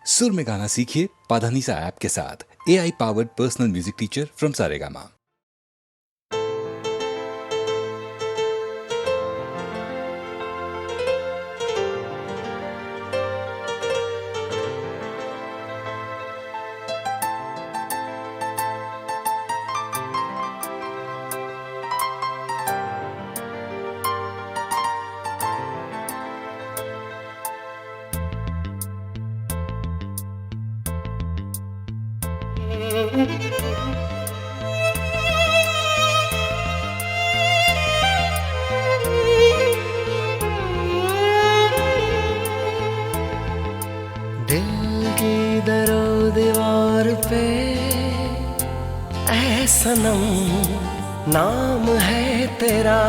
सुर में गाना सीखिए पाधानीसा ऐप के साथ। AI powered personal music teacher from Saregama. दिल की दरो दीवार पे ऐ सनम नाम है तेरा।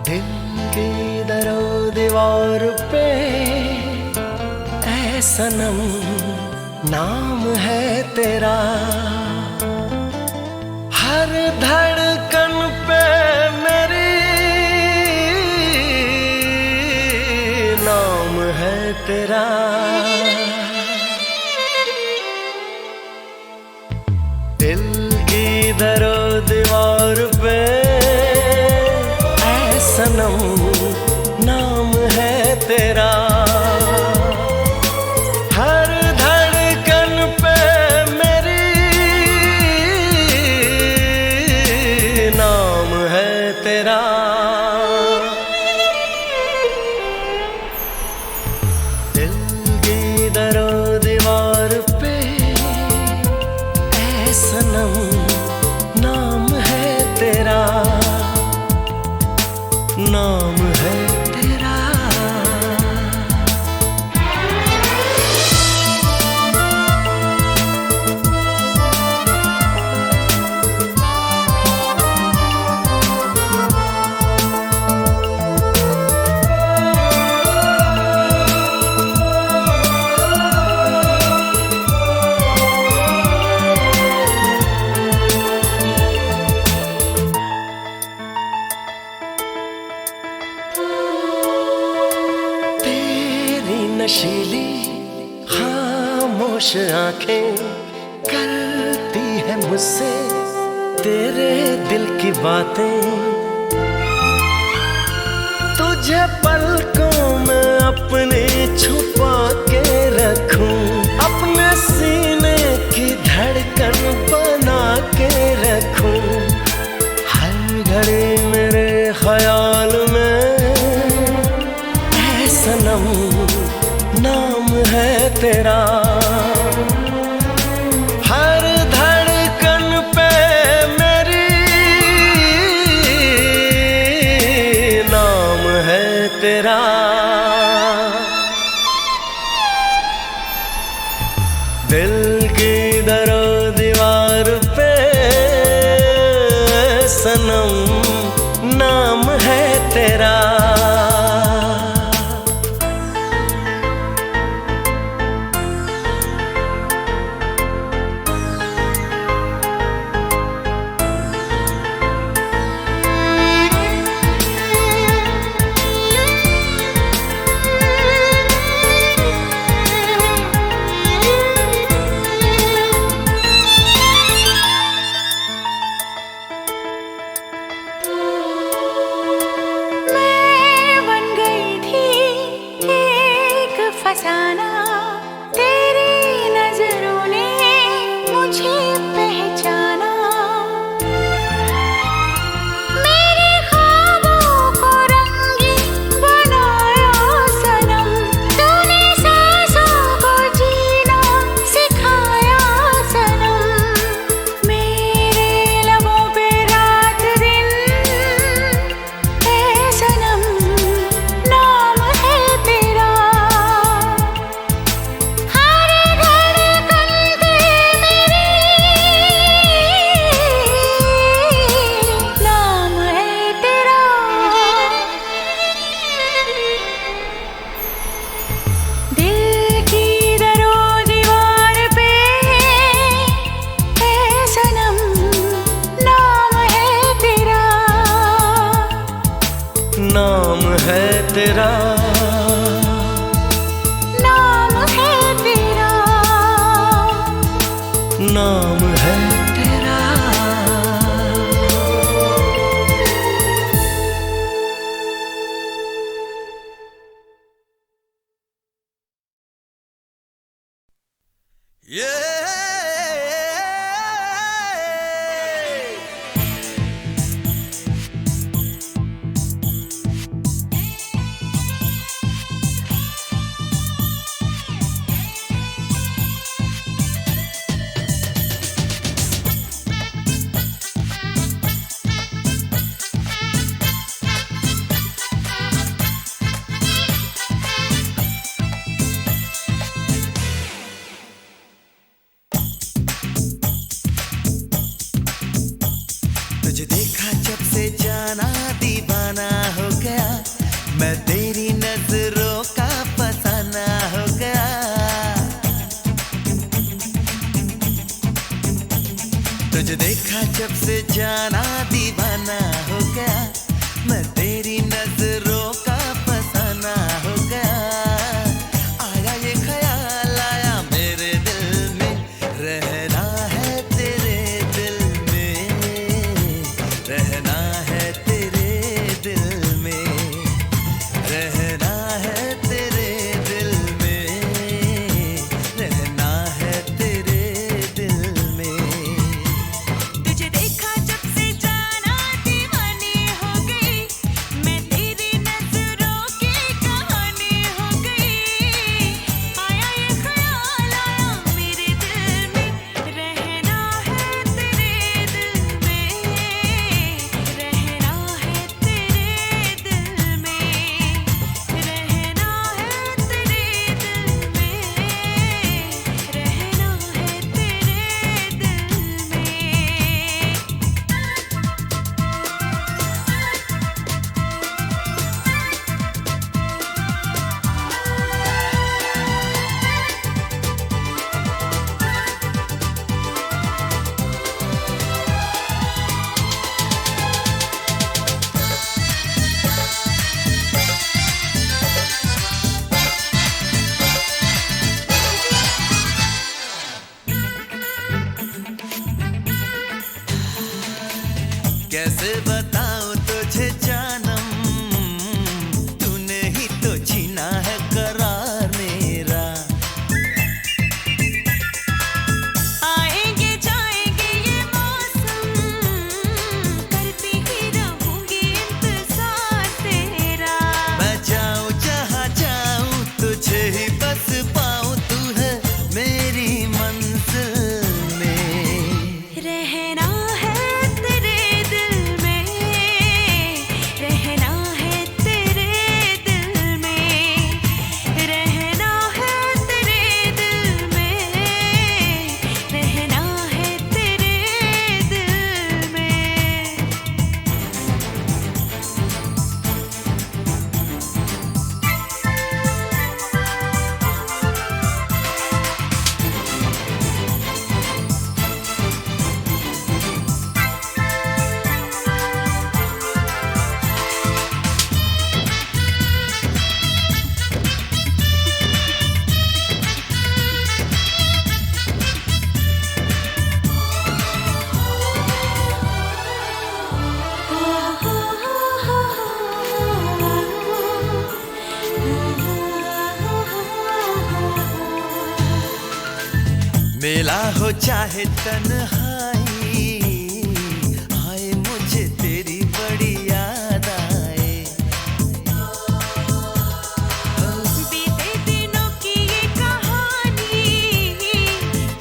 दिल की दरो दीवार पे ऐ सनम नाम है तेरा। हर धड़कन पे मेरी नाम है तेरा। दिल की दरो दीवार पे ऐ सनम नाम है तेरा। हर धड़कन पे मेरी नाम है तेरा। दिल की दरो दीवार पे ऐ सनम नाम है तेरा। नाम है तेरा। तेरी नशीली खामोश आंखें करती है मुझसे तेरे दिल की बातें। तुझे पलकों में अपने छुपा के रखूं, अपने सीने की धड़कन बना के रखूं। हर घड़ी मेरे ख्याल में ऐ सनम नाम है तेरा। हर धड़कन पे मेरी नाम है तेरा। दिल की दरो दीवार पे सनम नाम है तेरा। तेरा, नाम है तेरा, नाम है तेरा। तुझे देखा जब से जाना दीवाना हो गया, मैं तेरी नजरों का फसाना हो गया। तुझे देखा जब से जाना दीवाना हो गया, मैं तेरी नजरों का फसाना हो गया। आया ये ख्याल आया मेरे दिल में, रहना है तेरे दिल में, रहना है तेरे दिल में, रहना है तेरे दिल में, रहना है तेरे दिल में। तुझे देखा जब से जाना दीवानी हो गई, मैं तेरी नजरों की कहानी हो गई। आया ये ख्याल आया मेरे दिल में, रहना है तेरे दिल में, रहना है तेरे दिल में, रहना है तेरे दिल में, रहना कैसे बताऊं तुझे जानम, तूने ही तो छीना है करार मेरा। आएंगे जाएंगे ये मौसम, करती ही रहूंगी इंतजार तेरा। मैं जाऊं जहां जाऊं तुझे ही बस पाऊं, तू है मेरी मंजिल में। रहना है तेरे दिल में, रहना है तेरे दिल में, रहना है तेरे दिल में, रहना है तेरे दिल में। मेला हो चाहे तन्हाई, हाय मुझे तेरी बड़ी याद आए। बीते दिनों की ये कहानी,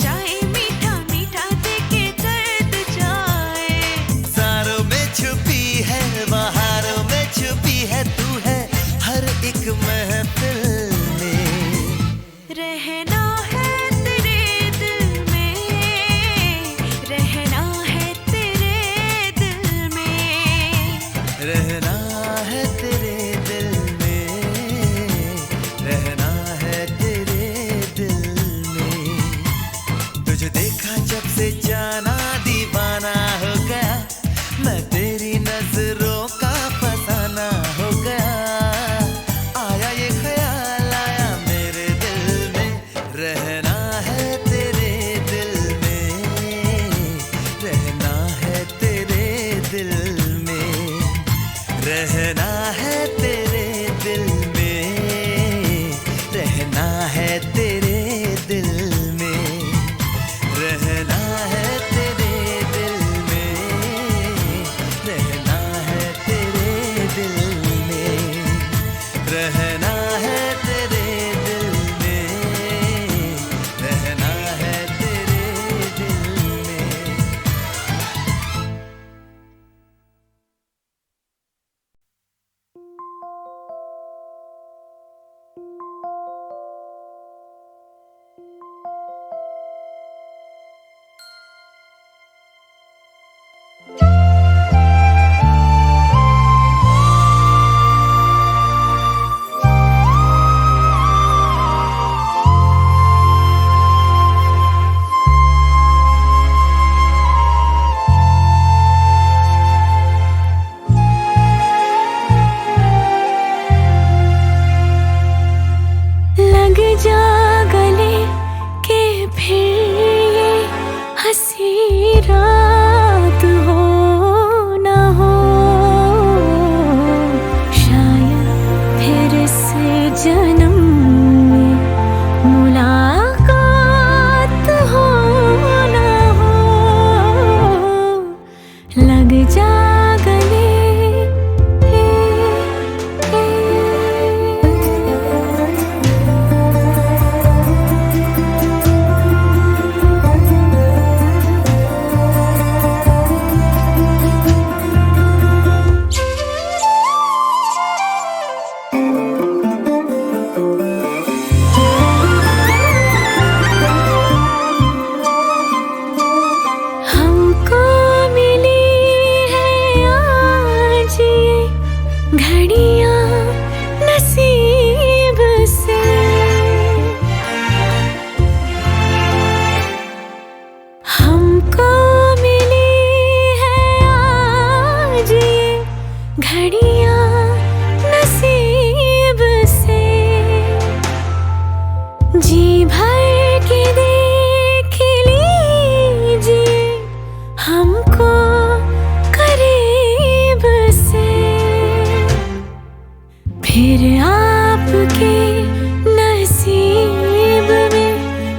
चाहे मीठा मीठा देके दर्द जाए। सारों में छुपी है बहारों में छुपी है, तू है हर एक महफिल में। रहना है तेरे दिल में, रहना है तेरे दिल में, रहना है तेरे दिल में, रहना है तेरे दिल में। तुझे देखा जब से जाना दीवाना हो गया, मैं तेरी नजरों का फसाना हो गया। रहना है तेरे दिल में, रहना है तेरे दिल में। लग जा गले के फिर ये हंसी रात हो ना हो, शायद फिर से जन्म में मुलाकात हो ना हो। लग जा गले हमको मिली है आज ये घड़ियां नसीब से। हमको मिली है आज ये घड़ियां नसीब से। जी भर के देख लीजिए हमको करीब से, फिर आपके नसीब में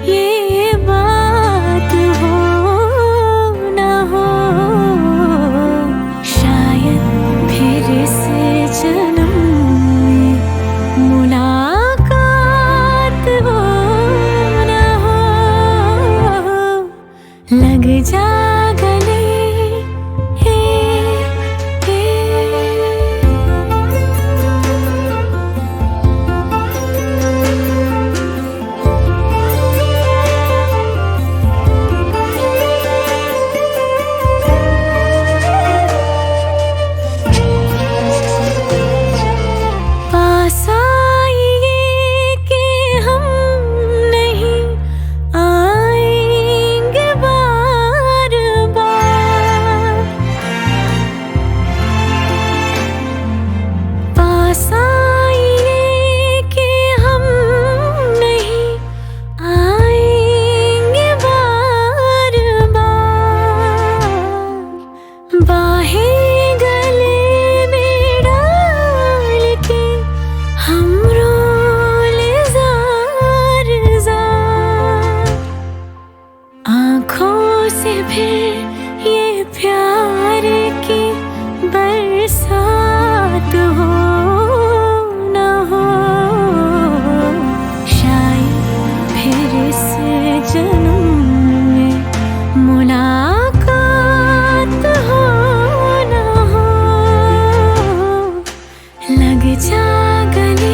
ये बात हो ना हो, शायद फिर से जन्म में मुलाकात हो ना हो। लग जा गले पास आइए कि हम नहीं आएंगे बार बार। पास आइए कि हम नहीं आएंगे बार बार। बाहें गले में डाल के हम रोले जार जार। आँखों से फिर ये प्यार की बरसात हो ना हो, शायद फिर से जन्म में मुलाकात हो ना हो। लग जा गले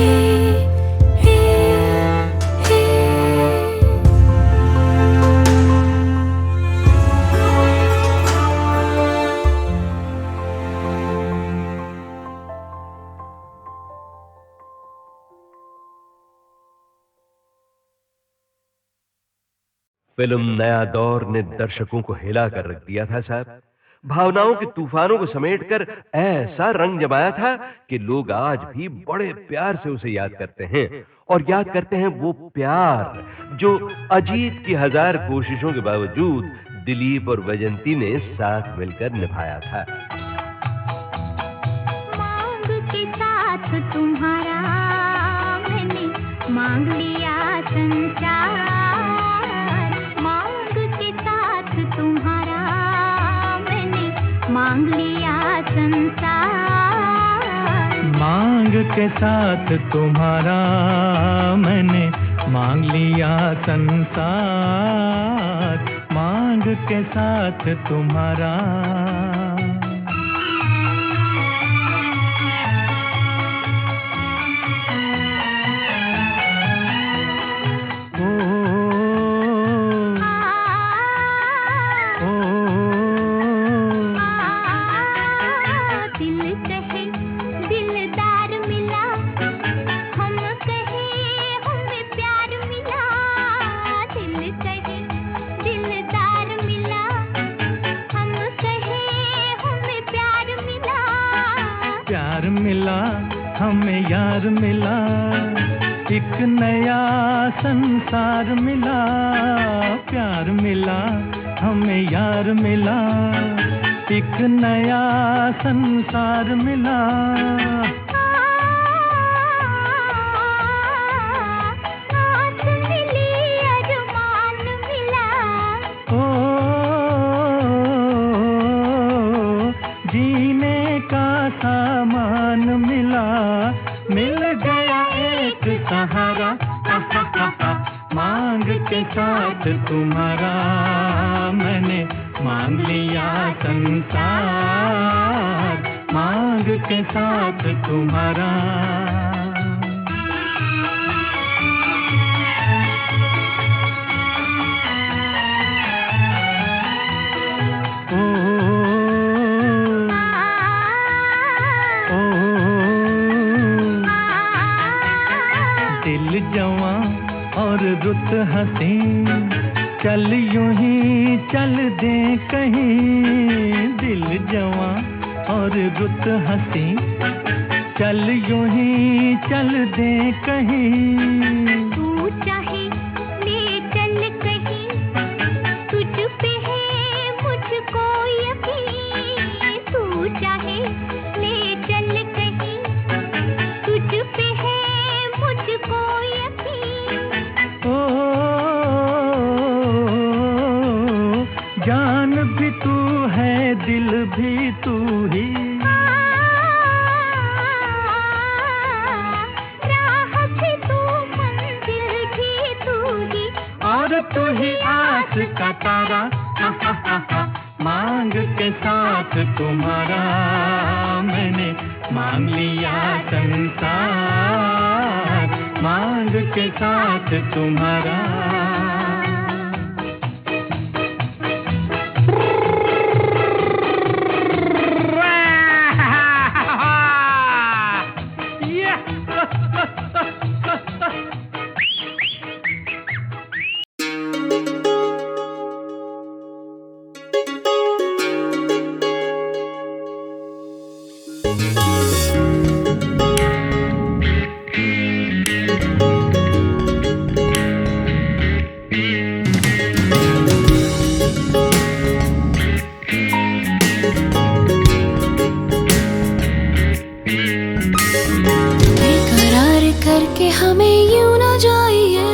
फिल्म नया दौर ने दर्शकों को हिला कर रख दिया था साहब। भावनाओं के तूफानों को समेटकर ऐसा रंग जमाया था कि लोग आज भी बड़े प्यार से उसे याद करते हैं, और याद करते हैं वो प्यार जो अजीत की 1000 कोशिशों के बावजूद दिलीप और वैजंती ने साथ मिलकर निभाया था। मांग के साथ तुम्हारा मैंने मांग लिया संसार, मांग के साथ तुम्हारा मैंने मांग लिया संसार। मांग के साथ तुम्हारा मैंने मांग लिया संसार, मांग के साथ तुम्हारा। प्यार मिला हमें यार मिला, एक नया संसार मिला। प्यार मिला हमें यार मिला, एक नया संसार मिला। सामान मिला, मिल गया एक सहारा। मांग के साथ तुम्हारा मैंने मांग लिया संसार, मांग के साथ तुम्हारा। दिल जवां और रुत हंसी, चल यूं ही चल दे कहीं। दिल जवां और रुत हंसी, चल यूं ही चल दे कहीं। तू चाहे ले चल कहीं, तुझ पे है मुझको यकीन। तू चाहे ले चल कहीं, तुझ पे है मुझको यकीन। ओ जान भी तू है, दिल भी तू ही। राह भी तू, मंजिल भी तू ही, और तू ही आस का तारा। मांग के साथ तुम्हारा मैंने मांग लिया संसार, मांग के साथ तुम्हारा। बेकरार करके हमें यूं न जाइए,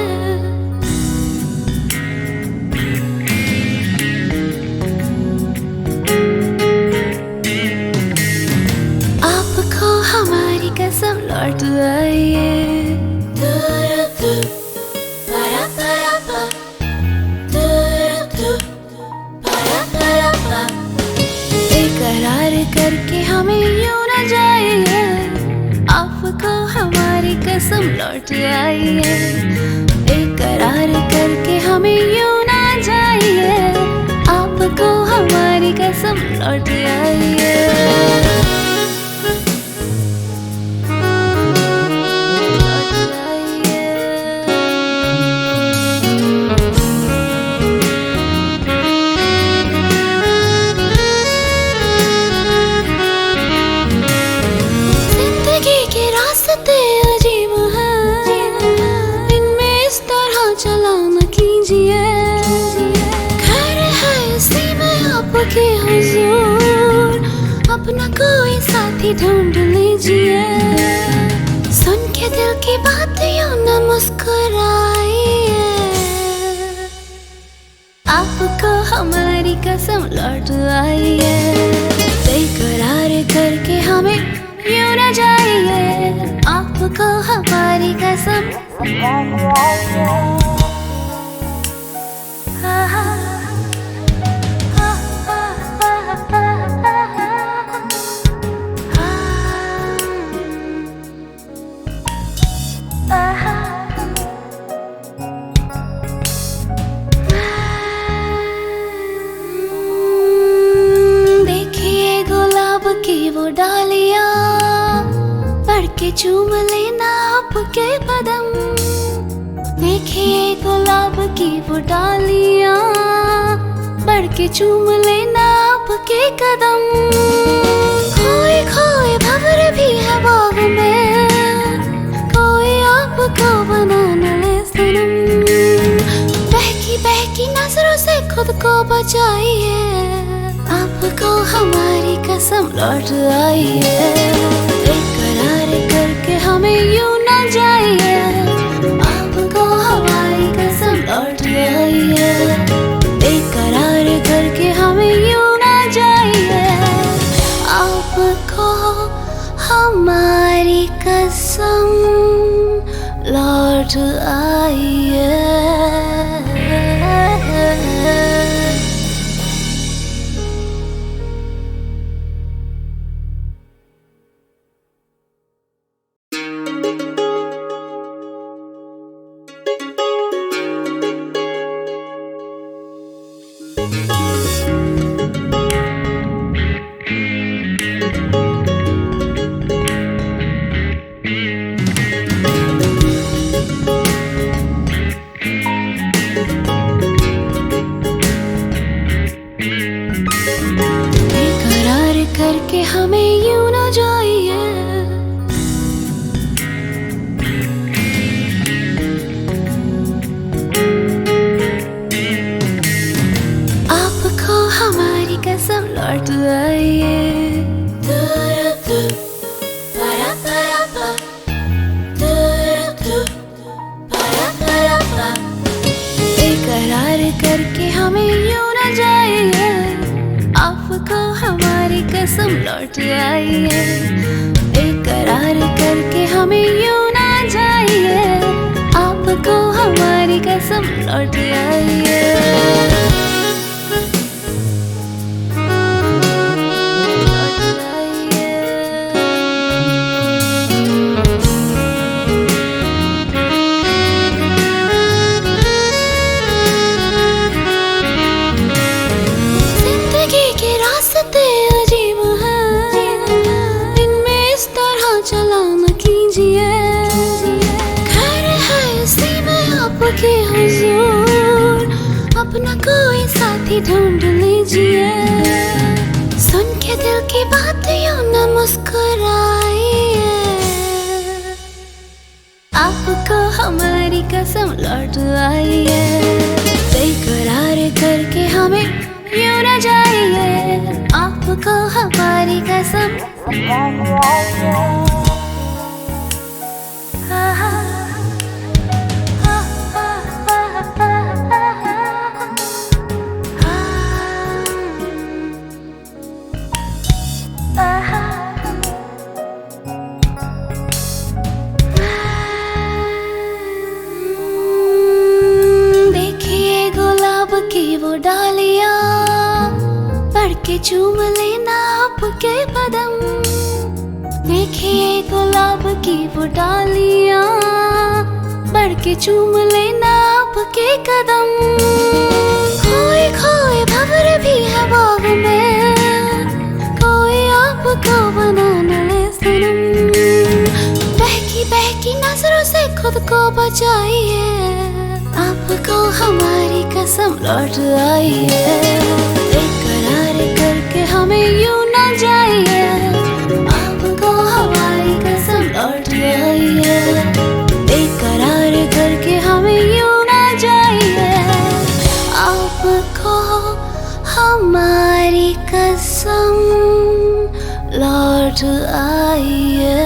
आपको हमारी कसम लौट आइए। बेकरार करके हमें यूं न जाइए, आपको हमारी कसम लौट आइए। बेकरार करके हमें यूं ना जाइए, आपको हमारी कसम लौट आइए। जिंदगी के रास्ते अजीब हैं, इनमें इस तरह चला न कीजिए। खैर है इसी में आपके हुजूर, अपना कोई साथी ढूंढ लीजिए। सुन के दिल की बात यूं न मुस्कुराइए, आपको हमारी कसम लौट आइए। बेकरार करके हमें यूं न जाइए, आपको हमारी कसम। देखिए गुलाब की वो डालियां, बढ़ के चूम लेना आपके कदम। देखिए गुलाब की वो डालियां, बढ़ के चूम लेना आपके कदम। खोए खोए भंवर भी है बाग में, कोई आपको बना न ले सनम। बहकी बहकी नजरों से खुद को बचाइए, आपको हमारी कसम लौट आई है। बेकरार करके हमें यूं न जाइए, आपको हमारी कसम लौट आई है। बेकरार करके हमें यूं न जाइए, आपको हमारी कसम लौट आई है। बेकरार करके हमें यूं न जाइए, आपको हमारी कसम लौट आई है। बेकरार करके हमें यूं न जाइए, आपको हमारी कसम लौट आई है। बेकरार करके हमें यूं न जाइए, आपको हमारी कसम लौट आई है। जिंदगी के रास्ते अजीब हैं, इनमें इस तरह चला न कीजिए। खैर है इसी में आपके हुजूर, अपना कोई साथी ढूंढ लीजिए। सुन के दिल की बात यूं न मुस्कुराइए, आपको हमारी कसम लौट आई है। बेकरार करके हमें यूं न जाइए, आपको हमारी कसम। देखिए गुलाब की वो डालियां, बढ़ के चूम लेना आपके कदम। देखिए गुलाब की वो डालियां, बढ़ के चूम लेना आपके कदम। खोए खोए भंवर भी है बाग में, कोई आपको बना न ले सनम। बहकी बहकी नजरों से खुद को बचाइए, आपको हमारी कसम लौट आई है। बेकरार करके हमें यूं न जाइए, आपको हमारी कसम लौट आई है। बेकरार करके हमें यूं न जाइए, आपको हमारी कसम लौट आई है।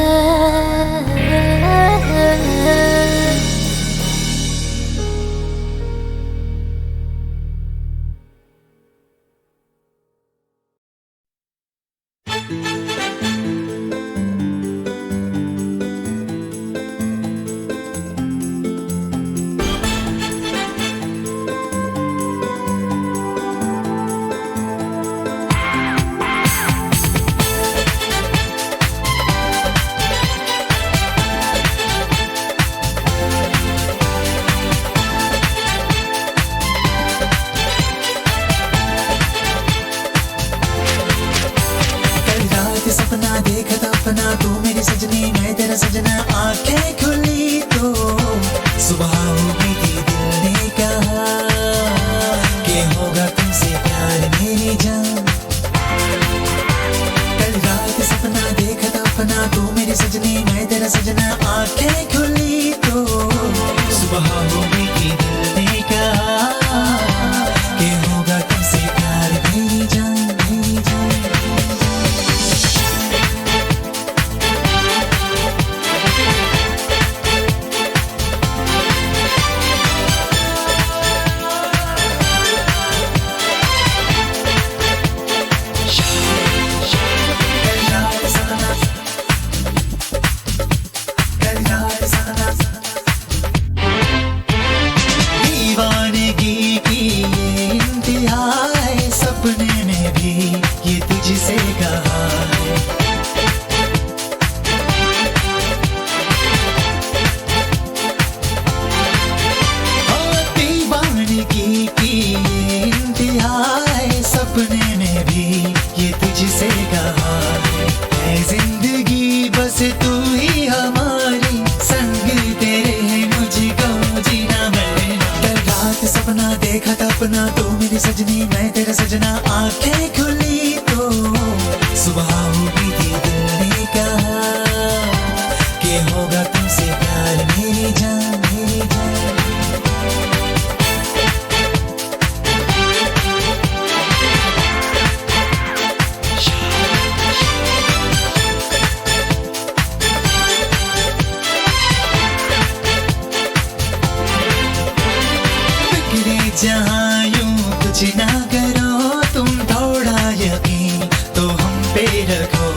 जहाँ यूं कुछ ना करो तुम, थोड़ा यकीन तो हम पे रखो।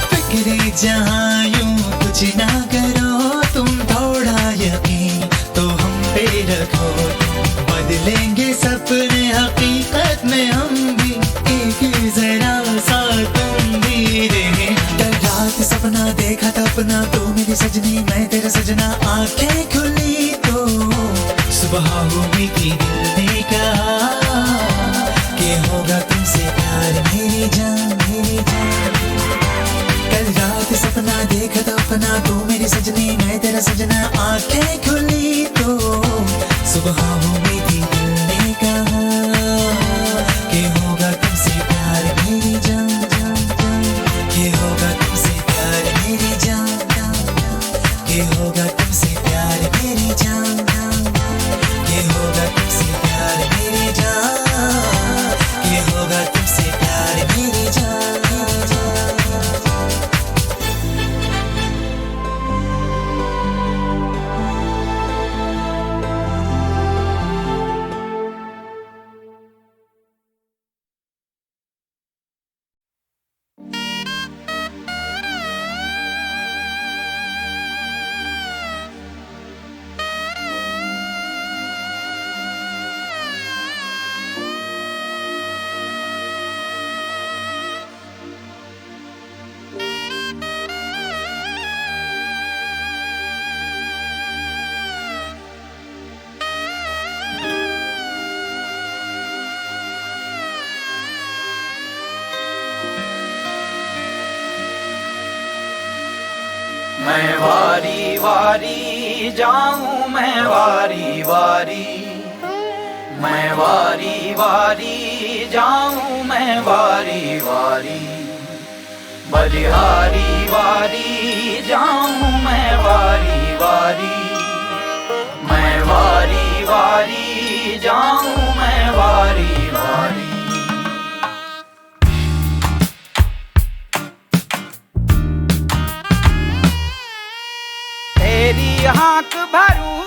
फिक्रे जहाँ यूं कुछ ना करो तुम, थोड़ा यकीन तो हम पे रखो। बदलेंगे सपने हकीकत में हम भी, एक जरा सा तुम भी रहे। कल रात सपना देखा था अपना, तो मेरी सजनी मैं तेरा सजना। आंखें खुली तो सुबह हुई थी, दिल ने कहा कि होगा तुमसे प्यार मेरी जान, मेरी जान। कल रात सपना देखा था अपना, तो मेरी सजनी मैं तेरा सजना। आंखें खुली तो सुबह हुई थी, दिल ने कहा कि होगा तुमसे प्यार मेरी जान, जान, जान। कि होगा तुमसे प्यार मेरी जान, जान, जान। कि होगा तुमसे प्यार मेरी जान, जान, जान। कि होगा तुमसे प्यार मेरी जान। कि होगा तुमसे प्यार मेरी जान, जान। मैं वारी वारी जाऊं, मैं वारी वारी, मैं वारी वारी जाऊं, मैं वारी वारी। बलिहारी वारी जाऊं, मैं वारी वारी, मैं वारी वारी जाऊं, मैं वारी वारी। तेरी हाँक भरूं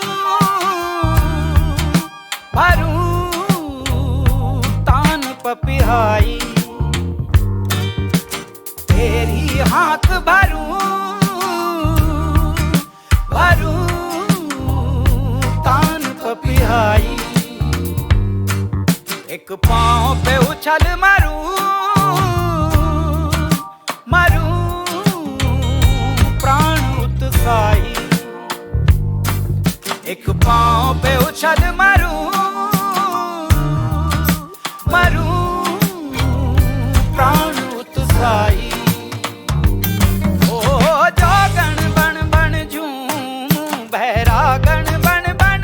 भरूं तान पपिहाई, तेरी हाँक भरूं भरूं तान पपिहाई। एक पाँव पे उछल मरूं मरूं प्राण उत्साही। एक पाँव पे उछल मरूं मरूं प्राण उत्साही। ओ जो गण बन बन झूमूं, बहरा गण बन बन।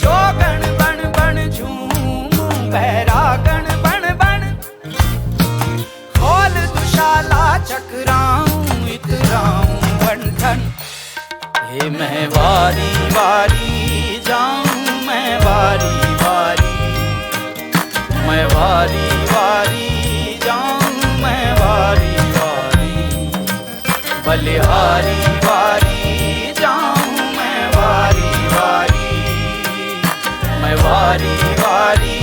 जो गण बन बन झूमूं, बहरा गण बन बन। खोल दुशाला चकराऊं, इतराऊं बंधन। हे मैं वारी वारी जाऊं, मैं वारी वारी, मैं वारी वारी जाऊं, मैं वारी वारी। बलिहारी वारी जाऊं, मैं वारी वारी, मैं वारी वारी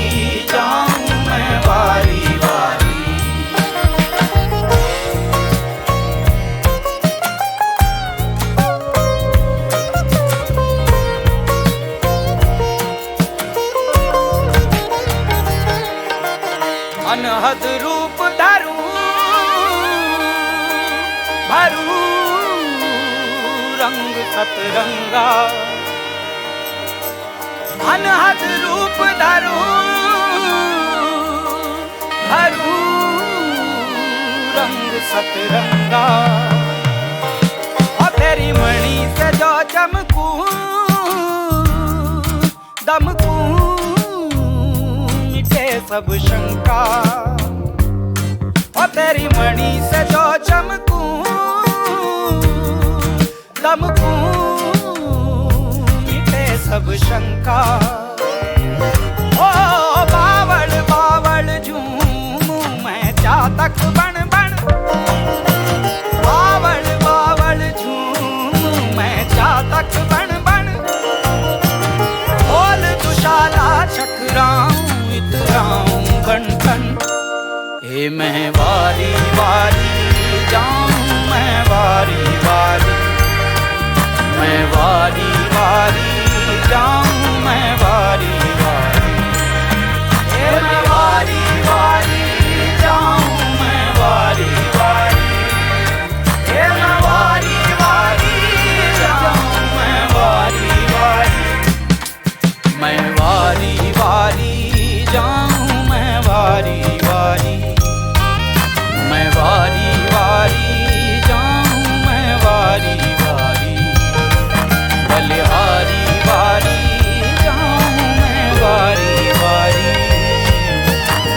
जाऊं, मैं वारी वारी। अनहद रूप धरूं भरूं रंग सतरंगा। अनहद रूप धरूं भरूं रंग सतरंगा। और तेरी मणि से जो चमकूं दमकूं, मिटे सब शंका। और तेरी मणि से जो चमकूं दमकूं, मिटे सब शंका। ओ बावल बावल झूमूं मैं चातक बन बन। ये मैं वारी वारी जाऊं, मैं वारी वारी, मैं वारी वारी जाऊं, मैं वारी वारी, ये मैं वारी वारी जाऊं, मैं वारी वारी, ये मैं वारी वारी जाऊं, मैं वारी वारी, मैं वारी वारी जाऊं, मैं वारी वारी, मैं वारी वारी जाऊं, मैं वारी वारी, बलिहारी वारी जाऊं, मैं वारी वारी,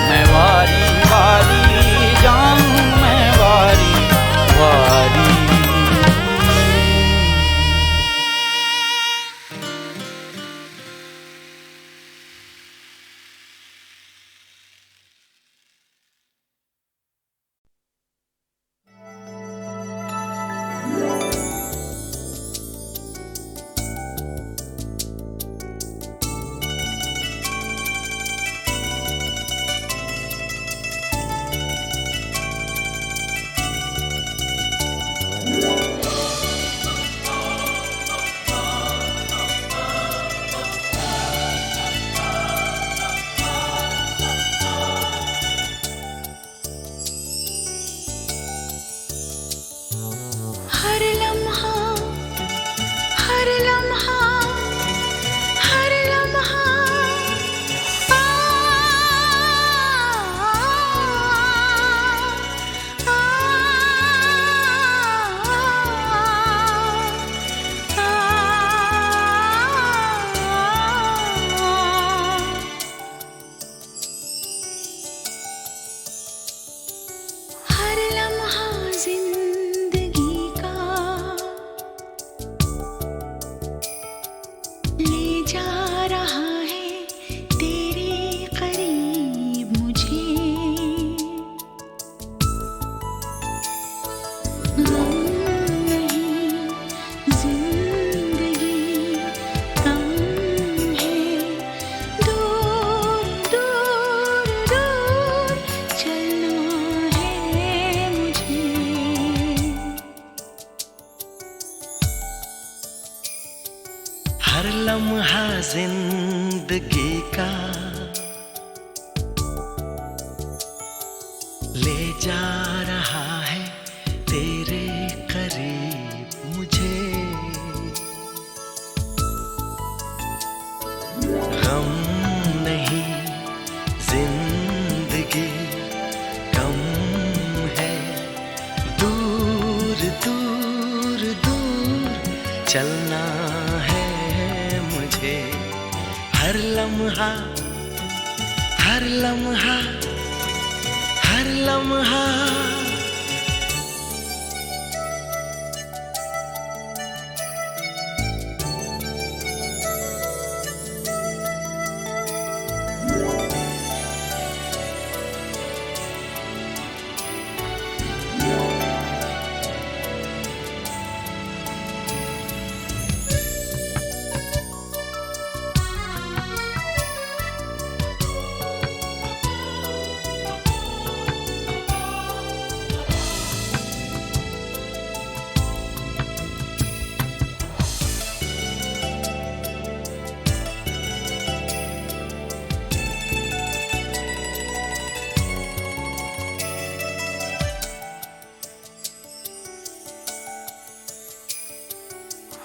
मैं वारी वारी जाऊं, मैं वारी वारी। हर लम्हा, हर लम्हा, हर लम्हा, आ, आ, हर लम्हा जिंदगी का ले जा रहा है तेरे करीब मुझे, गम नहीं जिंदगी कम है, दूर दूर दूर चलना है मुझे। हर लम्हा जिंदगी का ले जा रहा है तेरे करीब मुझे, गम नहीं जिंदगी कम है, दूर दूर दूर चलना है मुझे। हर लम्हा, हर लम्हा, हर लम्हा,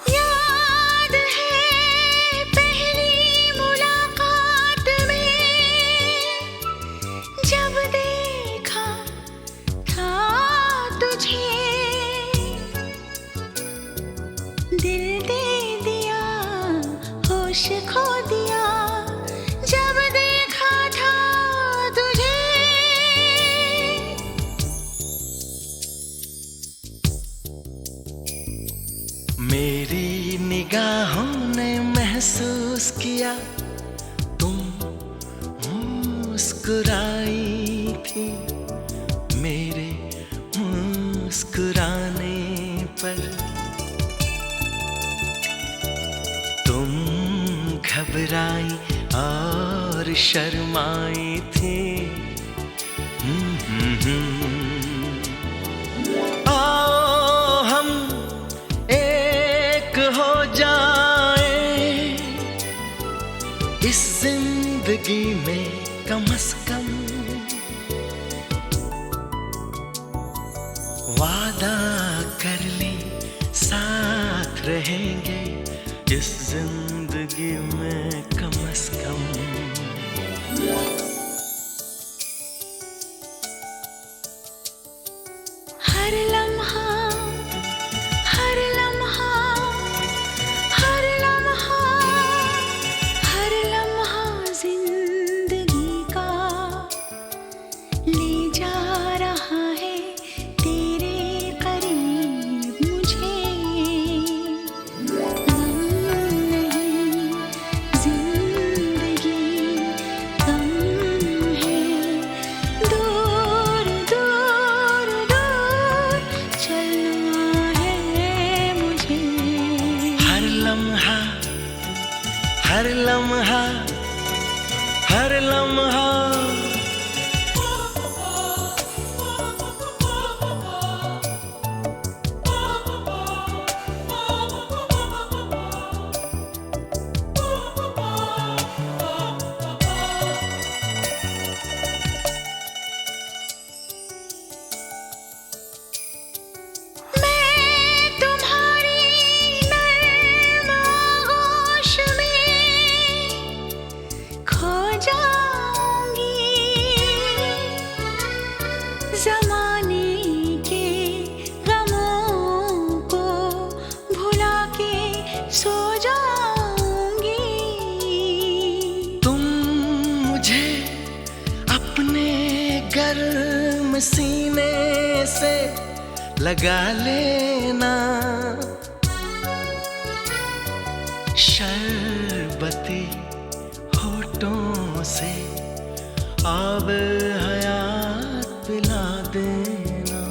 याद है पहली मुलाकात में जब देखा था तुझे, दिल दे दिया होश खो दिया जब देखा था तुझे। मेरी निगाहों ने महसूस किया तुम मुस्कुराई थी, मेरे मुस्कुराने पर तुम घबराई और शर्माई थी। आओ हम एक हो जाएं इस जिंदगी में कम से कम। वादा कर ले साथ रहेंगे इस जिंदगी में कम से कम। हर लम्हा हर लम्हा हर लम्हा हर लम्हा जिंदगी का ले जा रहा है तेरे करीब मुझे। गम नहीं जिंदगी गम है। दूर दूर दूर चलना है मुझे। हर लम्हा हर लम्हा हर लम्हा मैं तुम्हारी नर्म आगोश में खो जाऊंगी। ज़माने के गमों को भुला के सो जाऊंगी। तुम मुझे अपने गर्म सीने से लगा लेना। शरबती होठों से आब हयात पिला देना।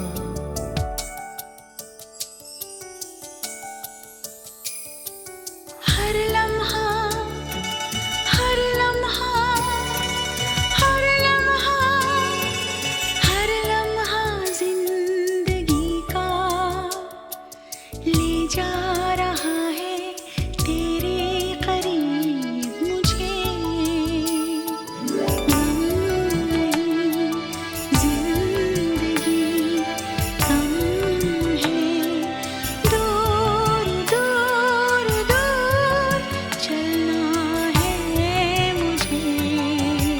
हर लम्हा हर लम्हा हर लम्हा हर लम्हा जिंदगी का ले जा रहा है तेरे करीब मुझे। गम नहीं जिंदगी गम है। दूर दूर दूर चलना है मुझे।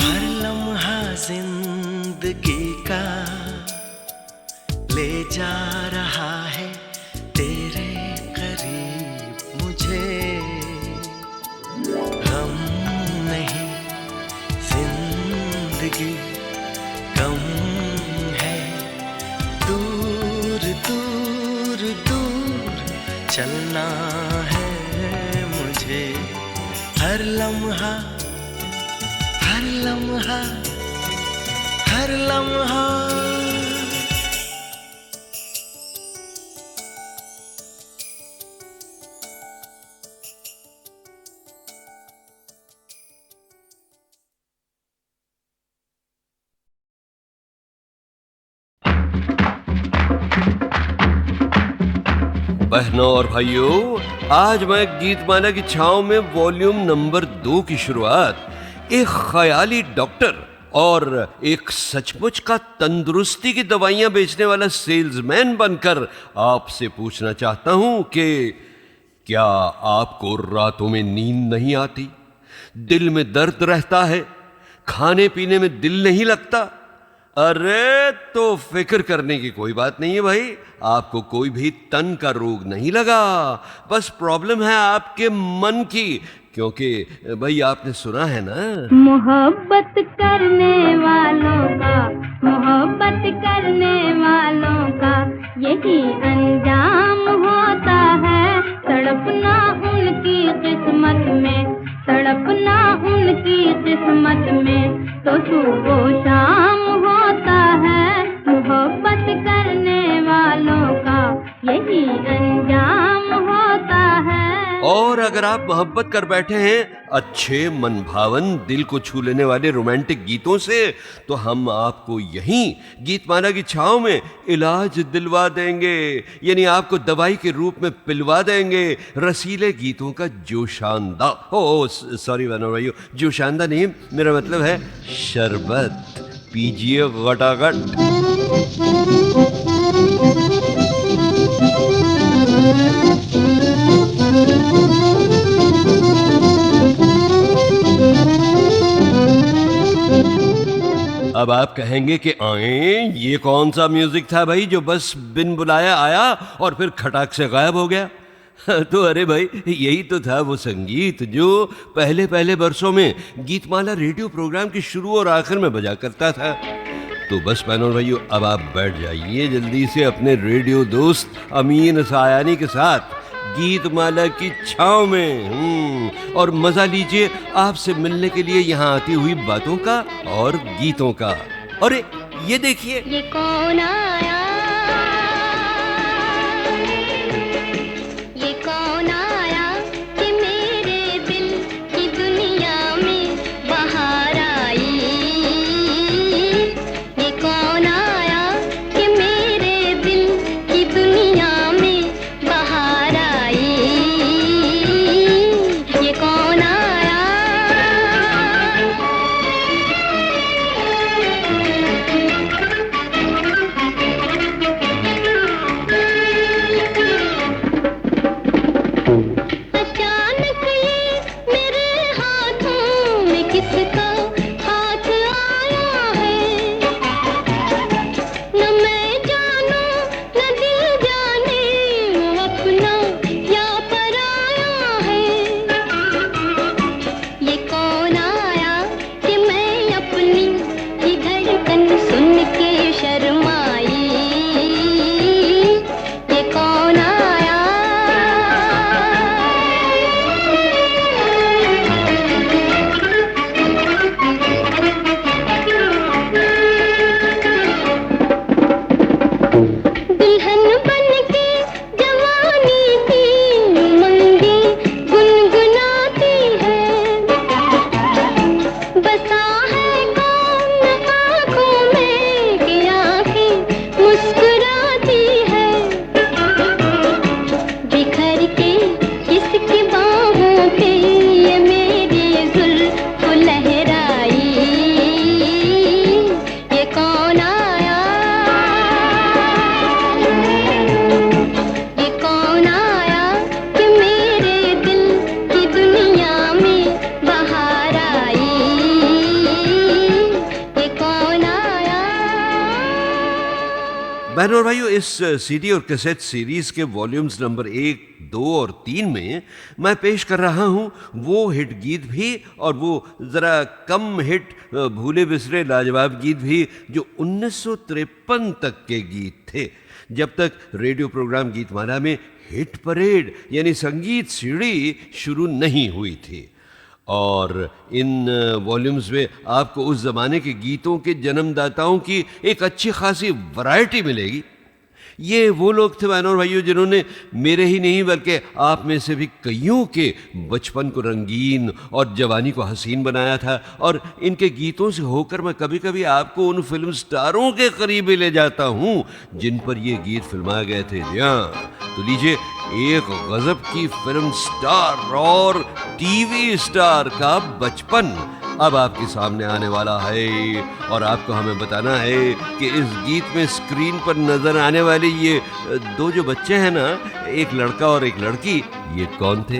हर लम्हा जिंदगी का ले जा रहा है तेरे करीब मुझे। गम नहीं जिंदगी गम है। दूर दूर दूर चलना है मुझे। हर लम्हा हर लम्हा हर लम्हा। बहनों और भाइयों, आज मैं गीतमाला की छांव में वॉल्यूम नंबर 2 की शुरुआत एक ख्याली डॉक्टर और एक सचमुच का तंदुरुस्ती की दवाइयां बेचने वाला सेल्समैन बनकर आपसे पूछना चाहता हूं कि क्या आपको रातों में नींद नहीं आती, दिल में दर्द रहता है, खाने पीने में दिल नहीं लगता? अरे तो फिक्र करने की कोई बात नहीं है भाई, आपको कोई भी तन का रोग नहीं लगा, बस प्रॉब्लम है आपके मन की। क्योंकि भाई आपने सुना है ना, मोहब्बत करने वालों का, मोहब्बत करने वालों का यही अंजाम होता है। तड़पना उनकी किस्मत में, तड़पना उनकी किस्मत में तो सुबह शाम होता है। मोहब्बत करने वालों का यही अंजाम होता है। और अगर आप मोहब्बत कर बैठे हैं अच्छे मनभावन दिल को छू लेने वाले रोमांटिक गीतों से, तो हम आपको यहीं गीतमाला की छांव में इलाज दिलवा देंगे, यानी आपको दवाई के रूप में पिलवा देंगे रसीले गीतों का जोशांदा, सॉरी बहनों भाइयों, जोशांदा नहीं, मेरा मतलब है शरबत। पीजिए गटागट। अब आप कहेंगे कि आए ये कौन सा म्यूजिक था भाई जो बस बिन बुलाया आया और फिर खटाक से गायब हो गया। तो अरे भाई यही तो था वो संगीत जो पहले पहले बरसों में गीतमाला रेडियो प्रोग्राम के शुरू और आखिर में बजा करता था। तो बस बहनों भाइयों, अब आप बैठ जाइए जल्दी से अपने रेडियो दोस्त अमीन सायानी के साथ गीतमाला की छांव में, और मजा लीजिए आपसे मिलने के लिए यहाँ आती हुई बातों का और गीतों का। अरे ये देखिए, ये कौन आया, ये कौन आया कि मेरे दिल की दुनिया में बाहर आई। ये कौन आया कि मेरे दिल की दुनिया में बाहर आई। ये कौन आया, अचानक ये मेरे हाथों में किसका हाथ आया है। न मैं जानूं न दिल जाने अपना या पराया है। ये कौन आया कि मैं अपनी ही धड़कन सुन के शर्माई। ये कौन आया, दुल्हन बन के जवानी की उमंगे गुनगुनाती है। बसा है कौन आँखों में कि आँखें मुस्कुराती है। बिखर के किसकी बाहों पे ये मेरी जुल्फ लहराई। ये कौन आया, ये कौन आया कि मेरे दिल की दुनिया में बाहर आई। ये कौन आया। बहनों और भाइयों, इस सीडी और कैसेट सीरीज के वॉल्यूम्स नंबर 1, 2 और 3 में मैं पेश कर रहा हूं वो हिट गीत भी और वो जरा कम हिट भूले बिसरे लाजवाब गीत भी जो 1953 तक के गीत थे, जब तक रेडियो प्रोग्राम गीतमाला में हिट परेड यानी संगीत सीढ़ी शुरू नहीं हुई थी। और इन वॉल्यूम्स में आपको उस जमाने के गीतों के जन्मदाताओं की एक अच्छी खासी वैरायटी मिलेगी। ये वो लोग थे बहनों और भाइयों जिन्होंने मेरे ही नहीं बल्कि आप में से भी कईयों के बचपन को रंगीन और जवानी को हसीन बनाया था। और इनके गीतों से होकर मैं कभी कभी आपको उन फिल्म स्टारों के करीब ले जाता हूं जिन पर ये गीत फिल्माए गए थे। जी हाँ, तो लीजिए एक गजब की फिल्म स्टार और टीवी स्टार का बचपन अब आपके सामने आने वाला है, और आपको हमें बताना है कि इस गीत में स्क्रीन पर नजर आने वाले ये दो जो बच्चे हैं ना, एक लड़का और एक लड़की, ये कौन थे। ओ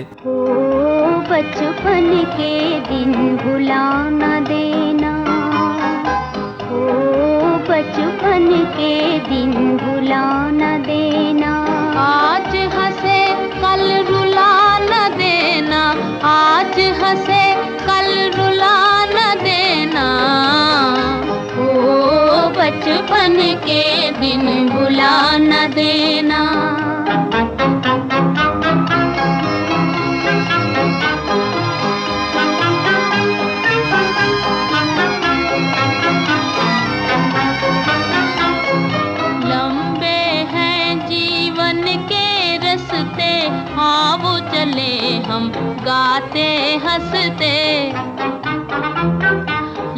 बचपन के दिन भुला न देना, ओ बचपन के दिन भुला न देना। आज हंसे कल रुला न देना, आज हंसे कल रुला न देना। ओ बचपन के दिन भुला न देना। लंबे हैं जीवन के रस्ते, हाँ वो चले हम गाते हंसते,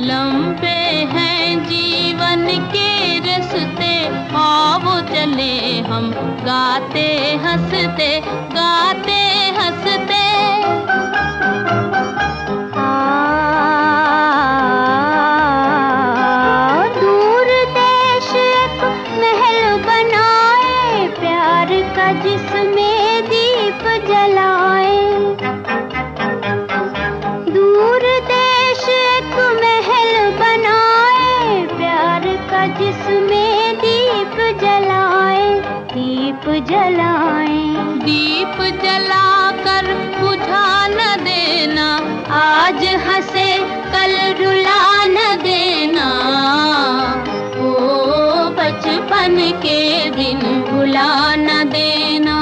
लंबे हैं जीवन के रस्ते, आओ चले हम गाते हंसते, गाते हंसते। दूर देश एक महल बनाए, प्यार का जिसमें दीप जलाए। दूर देश एक महल बनाए, प्यार का जिसमें दीप जलाए, दीप जलाए। दीप जलाकर बुझा न देना, आज हंसे कल रुला न देना, ओ बचपन के दिन भुला न देना।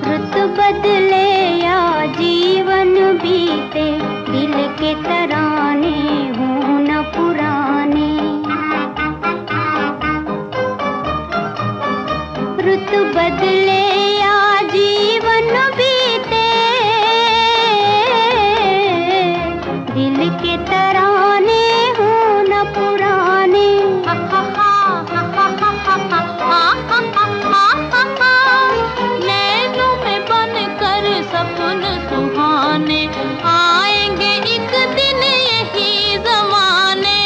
रुत बदले या जीवन बीते, दिल के तराने हों न पुराने। रुत बदले या जीवन बीते, दिल के तराने हों न पुराने। नैनों में बनकर सपन सुहाने, आएंगे एक दिन यही ज़माने।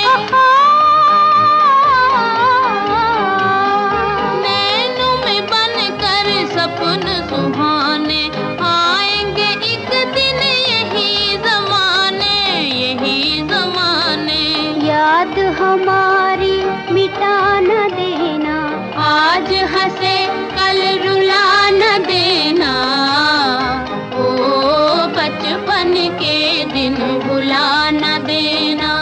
नैनों में बनकर सपन सुहाने, आएंगे एक दिन यही ज़माने, यही ज़माने। याद हमारी मिटा न देना, आज हंसे कल रुला न देना, ओ बचपन के दिन भुला न देना।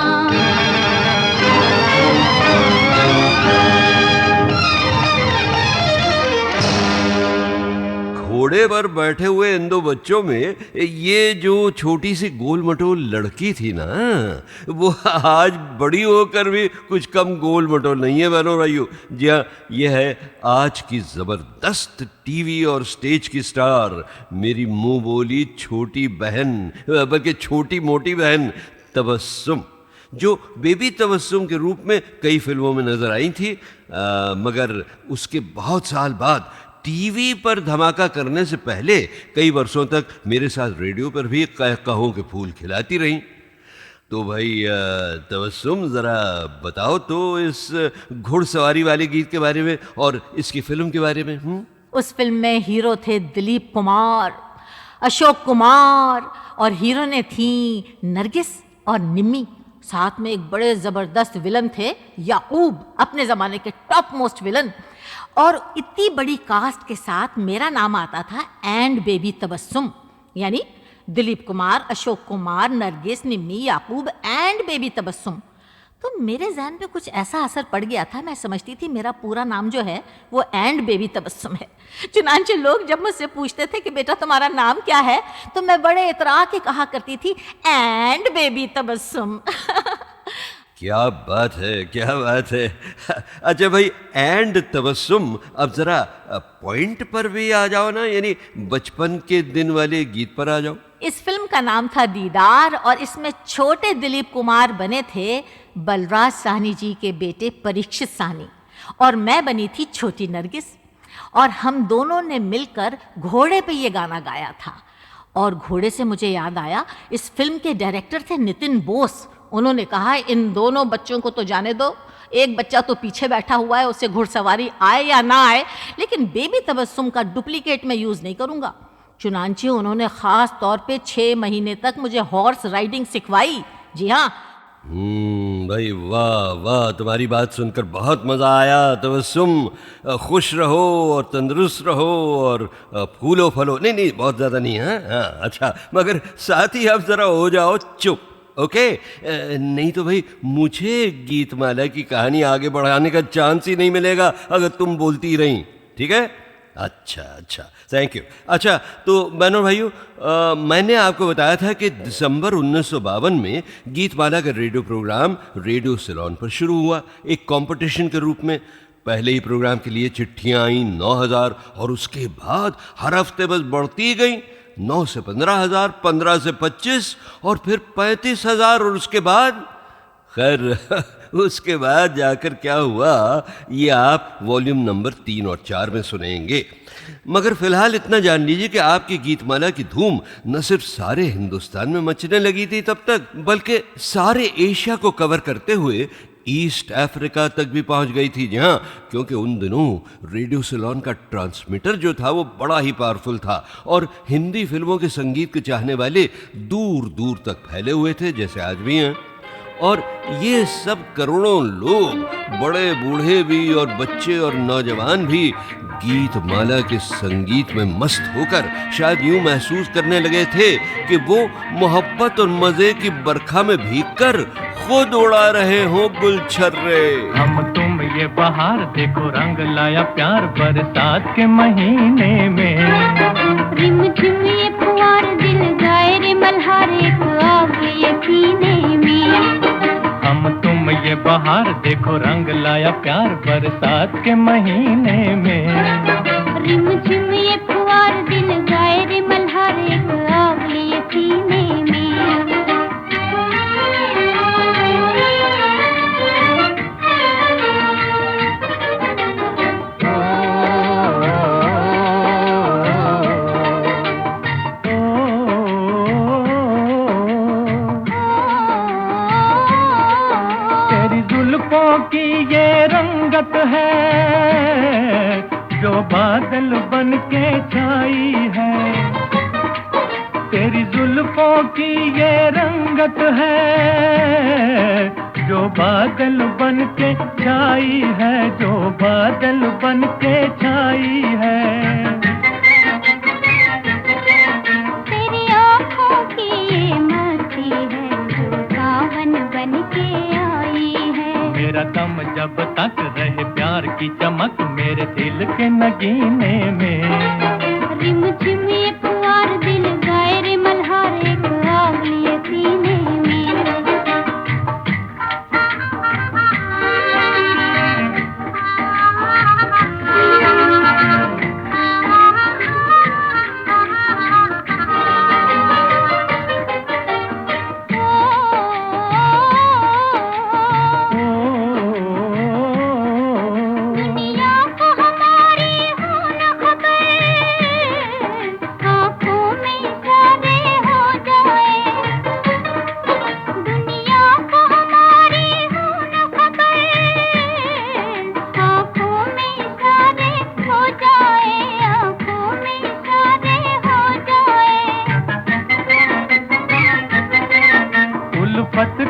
घोड़े पर बैठे हुए इन दो बच्चों में ये जो छोटी सी गोल मटोल लड़की थी ना, वो आज बड़ी होकर भी कुछ कम गोल मटोल नहीं है बहनों भाइयों। जी हाँ, यह है आज की जबरदस्त टीवी और स्टेज की स्टार, मेरी मुंह बोली छोटी बहन, बल्कि छोटी मोटी बहन तबस्सुम, जो बेबी तबस्सुम के रूप में कई फिल्मों में नजर आई थी, मगर उसके बहुत साल बाद टीवी पर धमाका करने से पहले कई वर्षों तक मेरे साथ रेडियो पर भी कहों के फूल खिलाती रहीं। तो भाई तबस्सुम, जरा बताओ तो इस घुड़सवारी वाले गीत के बारे में और इसकी फिल्म के बारे में। उस फिल्म में हीरो थे दिलीप कुमार, अशोक कुमार, और हीरोइनें थी नरगिस और निम्मी। साथ में एक बड़े जबरदस्त विलन थे याकूब, अपने जमाने के टॉप मोस्ट विलन। और इतनी बड़ी कास्ट के साथ मेरा नाम आता था एंड बेबी तबस्सुम, यानी दिलीप कुमार, अशोक कुमार, नरगिस, निम्मी, याकूब एंड बेबी तबस्सुम। तो मेरे जहन पे कुछ ऐसा असर पड़ गया था, मैं समझती थी मेरा पूरा नाम जो है वो एंड बेबी तबस्सुम है। चुनांचे लोग जब मुझसे पूछते थे कि बेटा तुम्हारा नाम क्या है, तो मैं बड़े इतरा के कहा करती थी एंड बेबी तबस्सुम। क्या बात है, क्या बात है। अच्छा भाई, एंड तबस्सुम, अब जरा पॉइंट पर भी आ जाओ ना, यानी बचपन के दिन वाले गीत पर आ जाओ। इस फिल्म का नाम था दीदार, और इसमें छोटे दिलीप कुमार बने थे बलराज साहनी जी के बेटे परीक्षित साहनी, और मैं बनी थी छोटी नरगिस। और हम दोनों ने मिलकर घोड़े पे ये गाना गाया था। और घोड़े से मुझे याद आया, इस फिल्म के डायरेक्टर थे नितिन बोस। उन्होंने कहा इन दोनों बच्चों को तो जाने दो, एक बच्चा तो पीछे बैठा हुआ है, उससे घुड़सवारी आए या ना आए, लेकिन बेबी तबस्सुम का डुप्लीकेट मैं यूज़ नहीं करूँगा। चुनांचे उन्होंने ख़ास तौर पे 6 महीने तक मुझे हॉर्स राइडिंग सिखवाई। जी हाँ। भाई वाह वाह, तुम्हारी बात सुनकर बहुत मज़ा आया तबस्सुम। खुश रहो और तंदुरुस्त रहो और फूलो फलो। नहीं, बहुत ज़्यादा नहीं है। हाँ अच्छा, मगर साथ ही आप ज़रा हो जाओ चुप, ओके? नहीं तो भाई मुझे गीतमाला की कहानी आगे बढ़ाने का चांस ही नहीं मिलेगा अगर तुम बोलती रही, ठीक है? अच्छा अच्छा, थैंक यू। अच्छा तो बहनों भाइयों, मैंने आपको बताया था कि दिसंबर 1952 में गीतमाला का रेडियो प्रोग्राम रेडियो सिलोन पर शुरू हुआ, एक कंपटीशन के रूप में। पहले ही प्रोग्राम के लिए चिट्ठियां आई 9,000 और उसके बाद हर हफ्ते बस बढ़ती गई। 9 से 15,000, 15 से 25 और फिर 35,000 और उसके बाद खैर उसके बाद जाकर क्या हुआ ये आप वॉल्यूम नंबर 3 और 4 में सुनेंगे। मगर फिलहाल इतना जान लीजिए कि आपकी गीतमाला की धूम न सिर्फ सारे हिंदुस्तान में मचने लगी थी तब तक, बल्कि सारे एशिया को कवर करते हुए ईस्ट अफ्रीका तक भी पहुंच गई थी। जहां क्योंकि उन दिनों रेडियो सिलोन का ट्रांसमीटर जो था वो बड़ा ही पावरफुल था और हिंदी फिल्मों के संगीत के चाहने वाले दूर दूर तक फैले हुए थे, जैसे आज भी हैं। और ये सब करोड़ों लोग, बड़े बूढ़े भी और बच्चे और नौजवान भी गीतमाला के संगीत में मस्त होकर शायद यूं महसूस करने लगे थे कि वो मोहब्बत और मजे की बरखा में भीगकर खुद उड़ा रहे हों गुलछर्रे। हम तुम ये बहार देखो रंग लाया प्यार बरसात के महीने में। रिम झिम ये फुहार दिल गाए रे मल्हार एक आग ये सीने में। हम तुम ये बहार देखो रंग लाया प्यार बरसात के महीने में। रिम झिम ये फुहार दिल गाए रे मल्हार एक आग ये सीने में। की ये रंगत है जो बादल बन के छाई है। तेरी जुल्फों की ये रंगत है जो बादल बन के छाई है, जो बादल बन के छाई है। तेरी आँखों की ये मस्ती है जो सावन बन के आई है। मेरा दम जब तक रहे प्यार की चमक मेरे दिल के नगीने में। रिम झिम ये फुहार दिल गाए रे मल्हार एक आग लिए सीने में।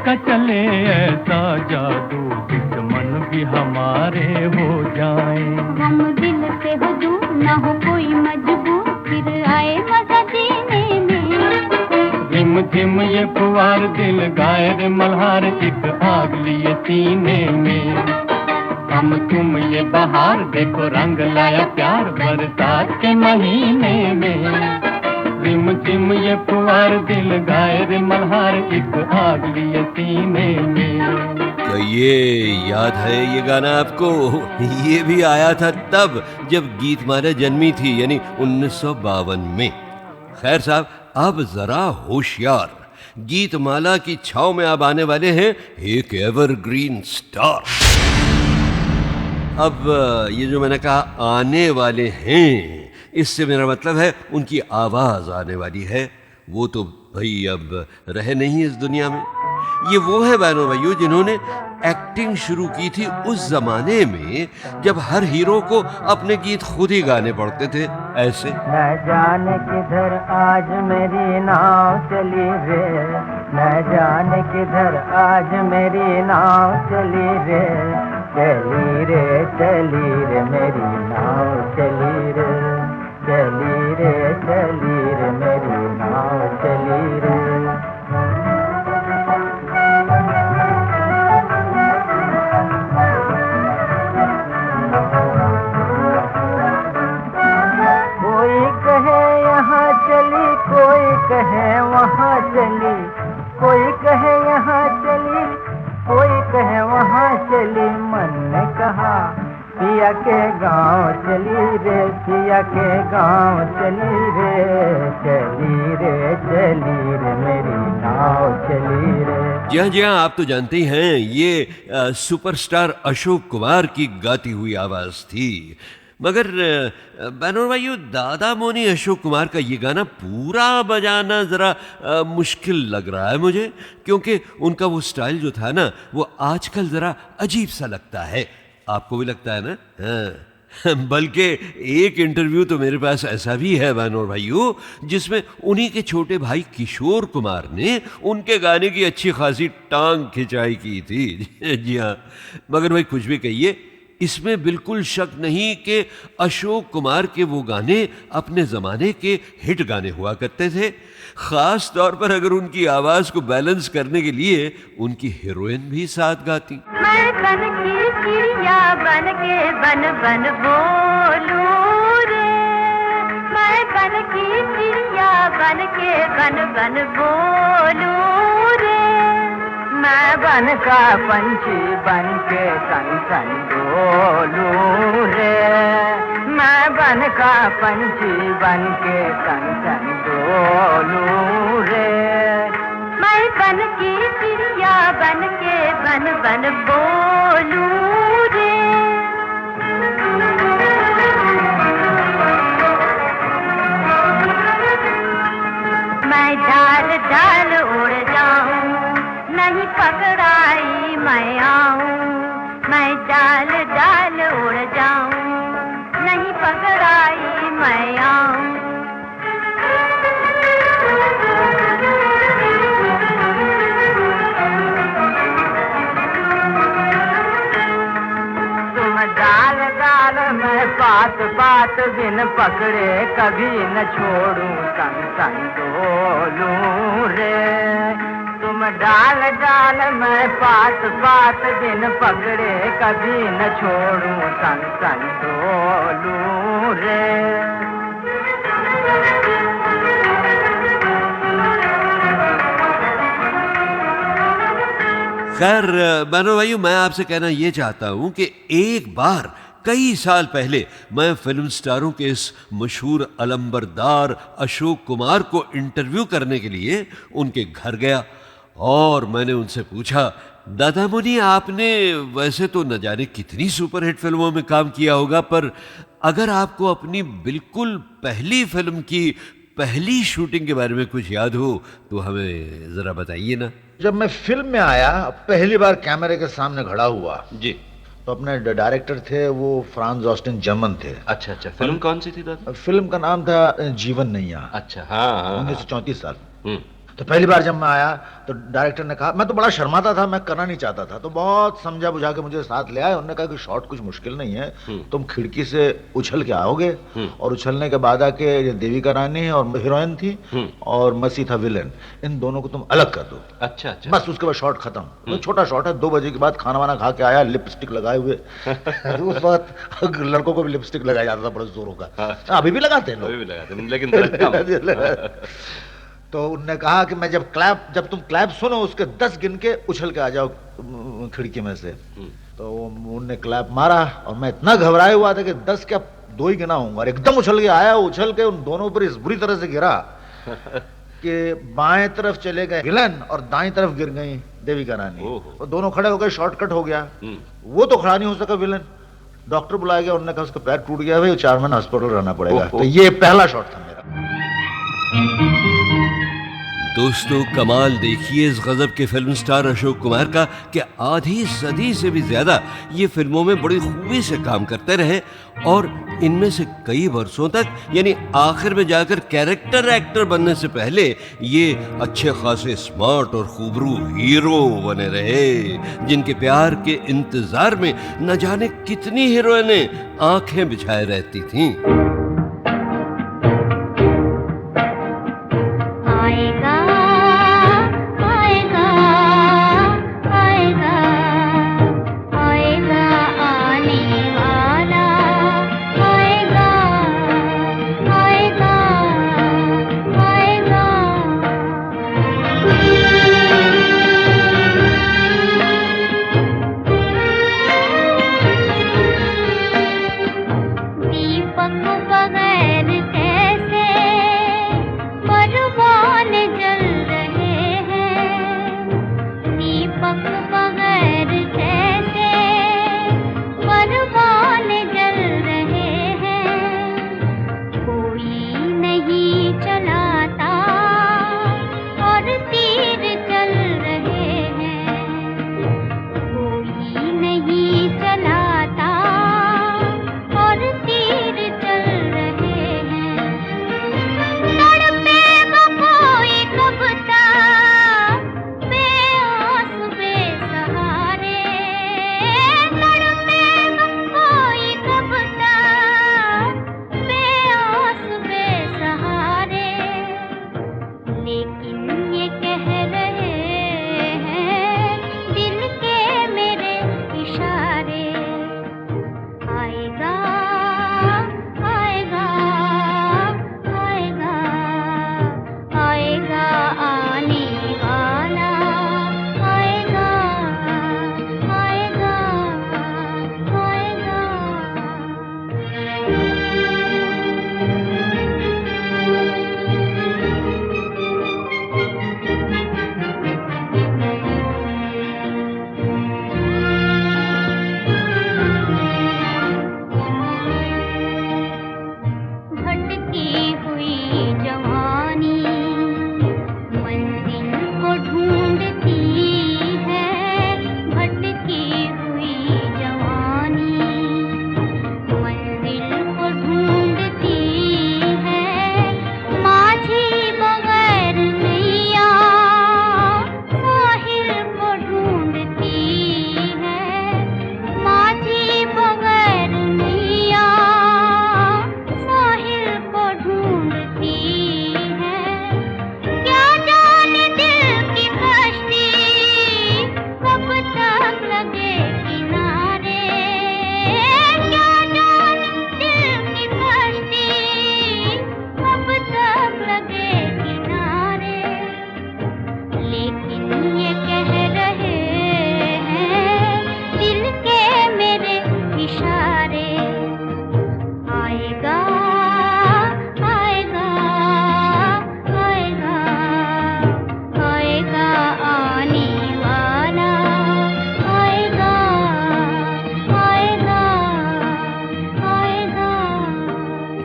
का चले ऐसा जादू दुश्मन भी हमारे हो जाए। हम दिल से हो दूर न हो कोई मजबूर फिर आए मजा जीने में। रिम झिम ये फुहार दिल गाए रे मल्हार एक आग लिए सीने में। हम तुम ये बहार देखो रंग लाया प्यार बरसात के महीने में। रिम झिम ये फुहार दिल गाए रे मल्हार एक आग लिए सीने में। तो ये याद है ये गाना आपको? ये भी आया था तब जब गीतमाला जन्मी थी, यानी 1952 में। खैर साहब, अब जरा होशियार, गीतमाला की छाव में अब आने वाले हैं एक एवरग्रीन स्टार। अब ये जो मैंने कहा आने वाले हैं, इससे मेरा मतलब है उनकी आवाज आने वाली है। वो तो भाई अब रहे नहीं इस दुनिया में। ये वो है बहनों भाइयों जिन्होंने एक्टिंग शुरू की थी उस जमाने में जब हर हीरो को अपने गीत खुद ही गाने पड़ते थे, ऐसे। न जाने किधर आज मेरी नाव चली रे, न जाने किधर आज मेरी नाव चली रे, चली रे मेरी नाव चली रे, चली रे मेरी नाव चली रे। कहे वहाँ चली, कोई कहे यहाँ चली, कोई कहे वहाँ चली। मन ने कहा पिया के गाँव चली रे, पिया के गाँव चली रे मेरी नाव चली रे। जी हाँ, आप तो जानते ही हैं ये सुपरस्टार अशोक कुमार की गाती हुई आवाज थी। मगर बैनर भाइयों, दादा मोनी अशोक कुमार का ये गाना पूरा बजाना ज़रा मुश्किल लग रहा है मुझे, क्योंकि उनका वो स्टाइल जो था ना, वो आजकल ज़रा अजीब सा लगता है। आपको भी लगता है ना? हाँ। बल्कि एक इंटरव्यू तो मेरे पास ऐसा भी है बैनर भाइयों, जिसमें उन्हीं के छोटे भाई किशोर कुमार ने उनके गाने की अच्छी खासी टांग खिंचाई की थी। जी हाँ, मगर भाई कुछ भी कहिए, इसमें बिल्कुल शक नहीं कि अशोक कुमार के वो गाने अपने ज़माने के हिट गाने हुआ करते थे। ख़ास तौर पर अगर उनकी आवाज़ को बैलेंस करने के लिए उनकी हीरोइन भी साथ गाती। मैं बन की चिड़िया बन के बन बन बोलूं रे, मैं बन की चिड़िया बन के बन बन बोलूं रे। मैं बन का पंछी बन के सन सन डोलूं रे, मैं बन का पंछी बन के सन सन डोलूं रे। मैं बन की चिड़िया बन के बन बन बोलूं रे। मैं डाल डाल उड़ जाऊं, नहीं पकड़ाई मैं आऊं। मैं डाल डाल उड़ जाऊं, नहीं पकड़ाई मैं आऊं। तुम डाल डाल मैं पात पात बिन पकड़े कभी न छोड़ूं, सन सन डोलूं रे। तुम डाल डाल मैं पात पात बिन पकड़े कभी न छोड़ूं, सन सन डोलूं रे। खैर बैनर भाइयों, मैं आपसे कहना ये चाहता हूं कि एक बार कई साल पहले मैं फिल्म स्टारों के इस मशहूर अलंबरदार अशोक कुमार को इंटरव्यू करने के लिए उनके घर गया और मैंने उनसे पूछा, दादा मुनि, आपने वैसे तो न जाने कितनी सुपरहिट फिल्मों में काम किया होगा, पर अगर आपको अपनी बिल्कुल पहली फिल्म की पहली शूटिंग के बारे में कुछ याद हो तो हमें ज़रा बताइए ना। जब मैं फिल्म में आया, पहली बार कैमरे के सामने खड़ा हुआ जी, तो अपने डायरेक्टर थे वो फ्रांस ऑस्टिन जर्मन थे। अच्छा अच्छा, फिल्म कौन सी थी दादा? फिल्म का नाम था जीवन नैया। अच्छा, हाँ, 1934 साल। तो पहली बार जब मैं आया तो डायरेक्टर ने कहा, मैं तो बड़ा शर्माता था, मैं करना नहीं चाहता था, तो बहुत समझा बुझा के मुझे साथ ले आए। उन्होंने कहा कि शॉट कुछ मुश्किल नहीं है, तुम खिड़की से उछल के आओगे और उछलने के बाद आके देविका रानी और हीरोइन थी और मसी था विलेन, इन दोनों को तुम अलग कर दो। अच्छा अच्छा, बस उसके बाद शॉट खत्म। तो छोटा शॉट है, 2 बजे के बाद खाना वाना खा के आया, लिपस्टिक लगाए हुए। उस वक्त लड़कों को भी लिपस्टिक लगाया जाता था बड़े जोरों का, अभी भी लगाते हैं लोग, लेकिन तो उनने कहा कि मैं जब तुम क्लैप सुनो उसके 10 गिन के उछल के आ जाओ खिड़की में से। तो उनने क्लैप मारा और मैं इतना घबराया हुआ था कि 10 क्या 2 ही गिना होऊंगा, और एकदम उछल के आया, उछल के उन दोनों पर इस बुरी तरह से गिरा कि बाएं तरफ चले गए विलन और दाएं तरफ गिर गई देविका रानी। और दोनों खड़े हो गए, शॉर्टकट हो गया। वो तो खड़ा नहीं हो सका विलन, डॉक्टर बुलाया गया, उन्होंने कहा उसका पैर टूट गया भाई, 4 महीने हॉस्पिटल रहना पड़ेगा। तो ये पहला शॉट था मेरा। दोस्तों, कमाल देखिए इस गजब के फिल्म स्टार अशोक कुमार का कि आधी सदी से भी ज्यादा ये फिल्मों में बड़ी खूबी से काम करते रहे और इनमें से कई वर्षों तक, यानी आखिर में जाकर कैरेक्टर एक्टर बनने से पहले ये अच्छे खासे स्मार्ट और खूबरू हीरो बने रहे, जिनके प्यार के इंतजार में न जाने कितनी हीरोइनें आंखें बिछाए रहती थीं।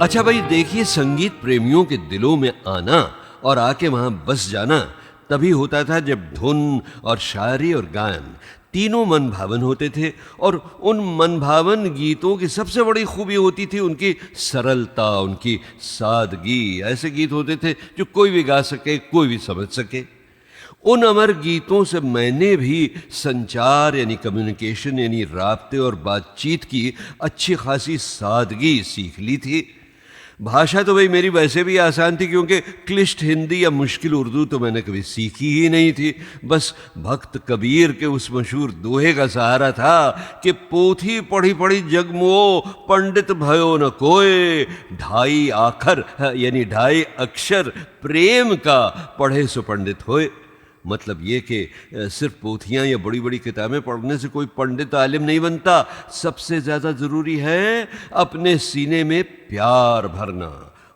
अच्छा भाई देखिए, संगीत प्रेमियों के दिलों में आना और आके वहां बस जाना तभी होता था जब धुन और शायरी और गायन तीनों मन भावन होते थे। और उन मन भावन गीतों की सबसे बड़ी खूबी होती थी उनकी सरलता, उनकी सादगी। ऐसे गीत होते थे जो कोई भी गा सके, कोई भी समझ सके। उन अमर गीतों से मैंने भी संचार यानी कम्युनिकेशन यानी राब्ते और बातचीत की अच्छी खासी सादगी सीख ली थी। भाषा तो भाई मेरी वैसे भी आसान थी, क्योंकि क्लिष्ट हिंदी या मुश्किल उर्दू तो मैंने कभी सीखी ही नहीं थी। बस भक्त कबीर के उस मशहूर दोहे का सहारा था कि पोथी पढ़ी पढ़ी जगमुओ, पंडित भयो न कोय, ढाई आखर यानी ढाई अक्षर प्रेम का, पढ़े सो पंडित होए। मतलब ये कि सिर्फ पोथियाँ या बड़ी बड़ी किताबें पढ़ने से कोई पंडित आलिम नहीं बनता। सबसे ज़्यादा ज़रूरी है अपने सीने में प्यार भरना।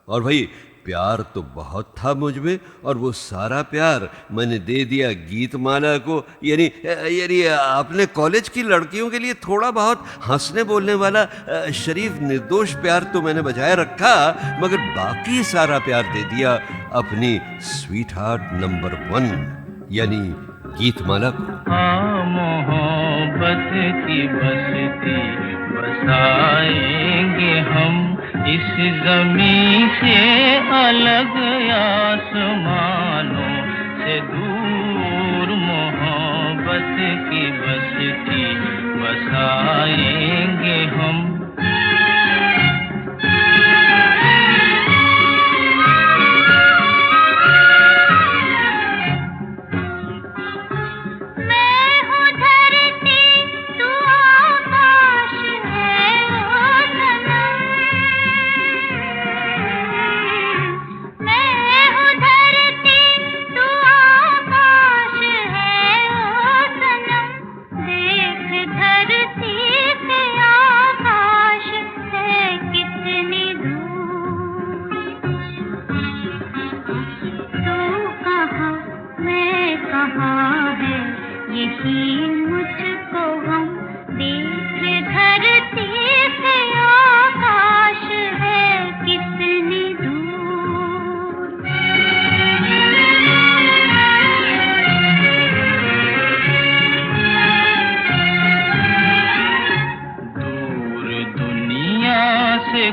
और भाई प्यार तो बहुत था मुझ में, और वो सारा प्यार मैंने दे दिया गीतमाला को। यानी अपने कॉलेज की लड़कियों के लिए थोड़ा बहुत हंसने बोलने वाला शरीफ निर्दोष प्यार तो मैंने बचाए रखा, मगर बाकी सारा प्यार दे दिया अपनी स्वीट हार्ट नंबर 1 यानी गीतमाला को। मोहब्बत की बस्ती बसाएंगे हम इस ज़मीं से अलग, आसमानों से दूर। मोहब्बत की बस्ती बसाएंगे हम।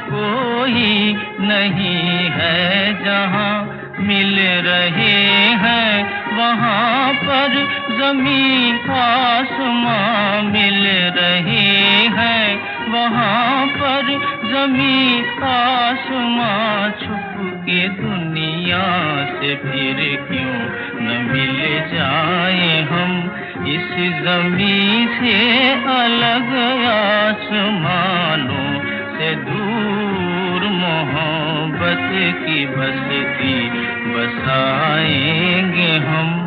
कोई नहीं है जहाँ मिल रहे हैं वहाँ पर ज़मीं आसमां मिल रहे हैं वहाँ पर ज़मीं आसमां। छुप के दुनिया से फिर क्यों न मिल जाए हम इस ज़मीं से अलग, आसमानों से दूर। मोहब्बत की बस्ती बसाएंगे हम।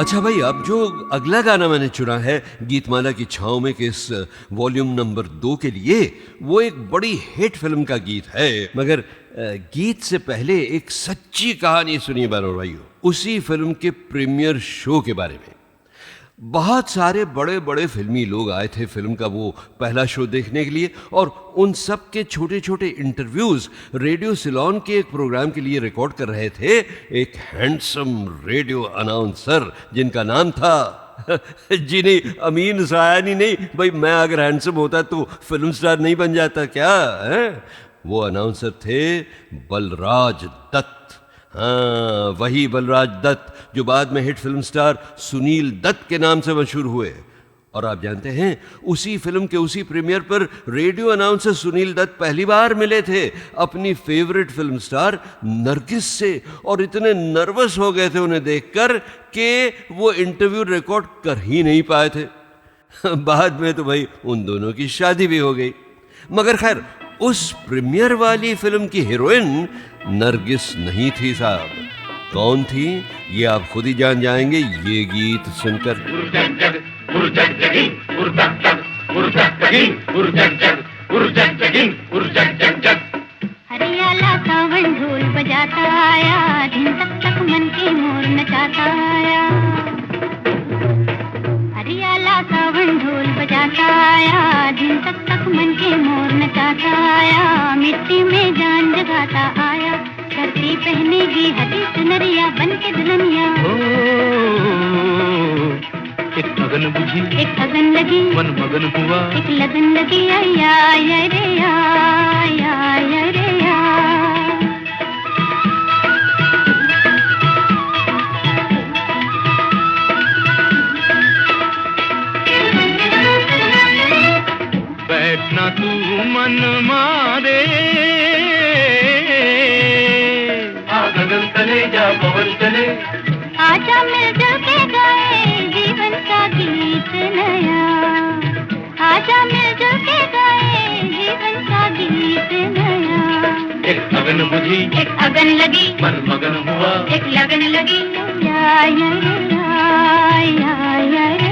अच्छा भाई, अब जो अगला गाना मैंने चुना है गीतमाला की छाँव में के इस वॉल्यूम नंबर 2 के लिए, वो एक बड़ी हिट फिल्म का गीत है। मगर गीत से पहले एक सच्ची कहानी सुनिए बानो भाइयों, उसी फिल्म के प्रीमियर शो के बारे में। बहुत सारे बड़े बड़े फिल्मी लोग आए थे फिल्म का वो पहला शो देखने के लिए, और उन सब के छोटे छोटे इंटरव्यूज रेडियो सिलोन के एक प्रोग्राम के लिए रिकॉर्ड कर रहे थे एक हैंडसम रेडियो अनाउंसर जिनका नाम था जिन्हें अमीन सायानी नहीं भाई, मैं अगर हैंडसम होता तो फिल्म स्टार नहीं बन जाता क्या है? वो अनाउंसर थे बलराज दत्त। हाँ, वही बलराज दत्त जो बाद में hit film star Sunil Dutt के नाम से मशहूर हुए। और आप जानते हैं, उसी फिल्म के उसी प्रीमियर पर रेडियो अनाउंसर सुनील दत्त पहली बार मिले थे अपनी फेवरेट फिल्म स्टार नरगिस से, और इतने नर्वस हो गए थे उन्हें देखकर कि वो इंटरव्यू रिकॉर्ड कर ही नहीं पाए थे। बाद में तो भाई उन दोनों की शादी भी हो गई। मगर खैर, उस प्रीमियर वाली फिल्म की हीरोइन नरगिस नहीं थी साहब। कौन थी ये आप खुद ही जान जाएंगे ये गीत सुनकर। हरियाला सावन ढोल बजाता आया, दिन तक तक मन के मोर नचाता आया। हरियाला सावन ढोल बजाता आया, दिन तक तक मन के मोर नचाता आया। मिट्टी में जान जगाता आया, धरती पहनेगी हरी सुनरिया बन के दुल्हनिया। एक अगन बुझी, एक अगन लगी, मन मगन हुआ, एक लगन लगी, आया आया रे आया आया रे आ। बैठना तू मन मारे, गगन तले जा पवन चले, आजा मिलजुल के गाए जीवन का गीत नया। आजा मिलजुल के गाए जीवन का गीत नया। एक अगन बुझी, एक अगन लगी, मन मगन हुआ, एक लगन लगी, या या या या या या।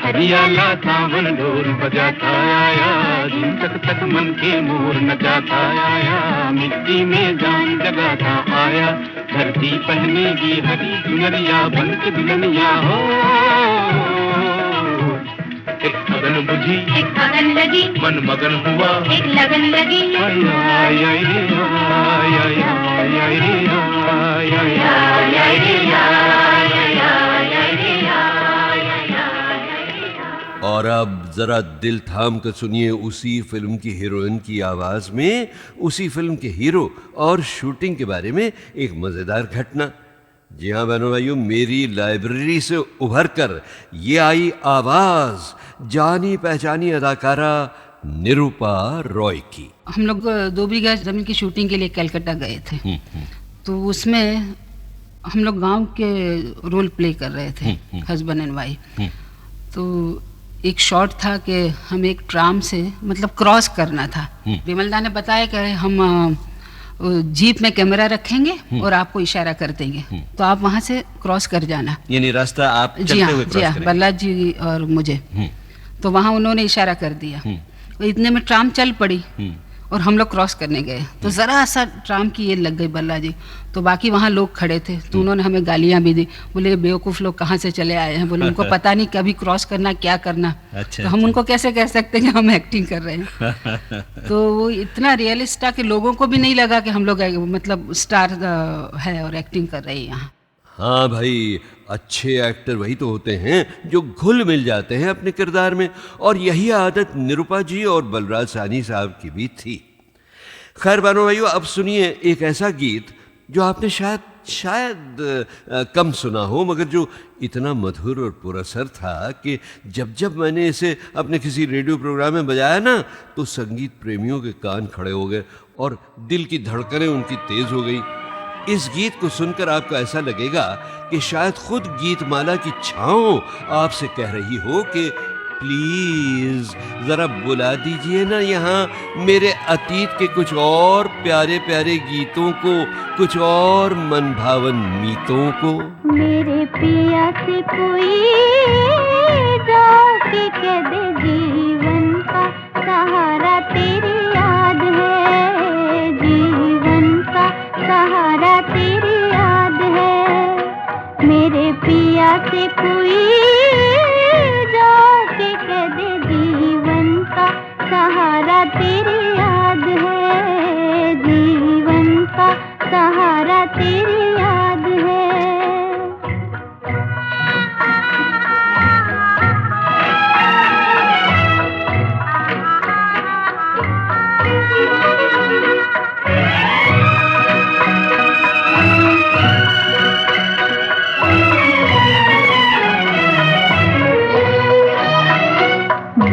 हरियाला सावन ढोल बजाता आया, दिन तक तक मन के मोर नचाता आया। मिट्टी में जान जगाता आया, धरती पहनेगी हरी चुनरिया बन के दुल्हनिया हो। एक अगन बुझी, एक अगन लगी, मन मगन हुआ, एक लगन लगी, आया आया आया आया आया आया आया आया। और अब जरा दिल थाम कर सुनिए उसी फिल्म की हीरोइन की आवाज में उसी फिल्म के हीरो और शूटिंग के बारे में एक मजेदार घटना। जी हाँ बहनों भाइयों, मेरी लाइब्रेरी से उभर कर ये आई आवाज जानी पहचानी अदाकारा निरूपा रॉय की। हम लोग 2 बीघा जमीन की शूटिंग के लिए कलकत्ता गए थे। तो उसमें हम लोग गांव के रोल प्ले कर रहे थे, हस्बैंड एंड वाइफ। तो एक शॉट था कि हम एक ट्राम से मतलब क्रॉस करना था। विमलदा ने बताया कि हम जीप में कैमरा रखेंगे और आपको इशारा कर देंगे, तो आप वहाँ से क्रॉस कर जाना। यानी रास्ता आप चलते हुए क्रॉस करेंगे। बल्लाज जी और मुझे। तो वहाँ उन्होंने इशारा कर दिया। इतने में ट्राम चल पड़ी और हम लोग क्रॉस करने गए। तो ज़रा सा ट्राम की ये लग गई बल्ला जी। तो बाकी वहाँ लोग खड़े थे, तो उन्होंने हमें गालियाँ भी दी। बोले बेवकूफ़ लोग कहाँ से चले आए हैं, बोले उनको पता नहीं कभी क्रॉस करना क्या करना। तो हम उनको कैसे कह सकते हैं कि हम एक्टिंग कर रहे हैं। तो वो इतना रियलिस्ट था कि लोगों को भी नहीं लगा कि हम लोग मतलब स्टार है और एक्टिंग कर रहे हैं यहाँ। हाँ भाई, अच्छे एक्टर वही तो होते हैं जो घुल मिल जाते हैं अपने किरदार में, और यही आदत निरूपा जी और बलराज साहनी साहब की भी थी। खैर बानो भाइयों, अब सुनिए एक ऐसा गीत जो आपने शायद कम सुना हो, मगर जो इतना मधुर और पुरअसर था कि जब जब मैंने इसे अपने किसी रेडियो प्रोग्राम में बजाया ना, तो संगीत प्रेमियों के कान खड़े हो गए और दिल की धड़कनें उनकी तेज हो गई। इस गीत को सुनकर आपको ऐसा लगेगा कि शायद खुद गीतमाला की छाँव आपसे कह रही हो कि प्लीज जरा बुला दीजिए ना यहाँ मेरे अतीत के कुछ और प्यारे प्यारे गीतों को, कुछ और मनभावन मीतों को। मेरे पिया से कोई जाके कह दे जीवन का सहारा तेरी याद है, जीवन का सहारा तेरी याद है। मेरे पिया से कोई जाके कह दे जीवन का सहारा तेरी याद है, जीवन का सहारा तेरी याद है।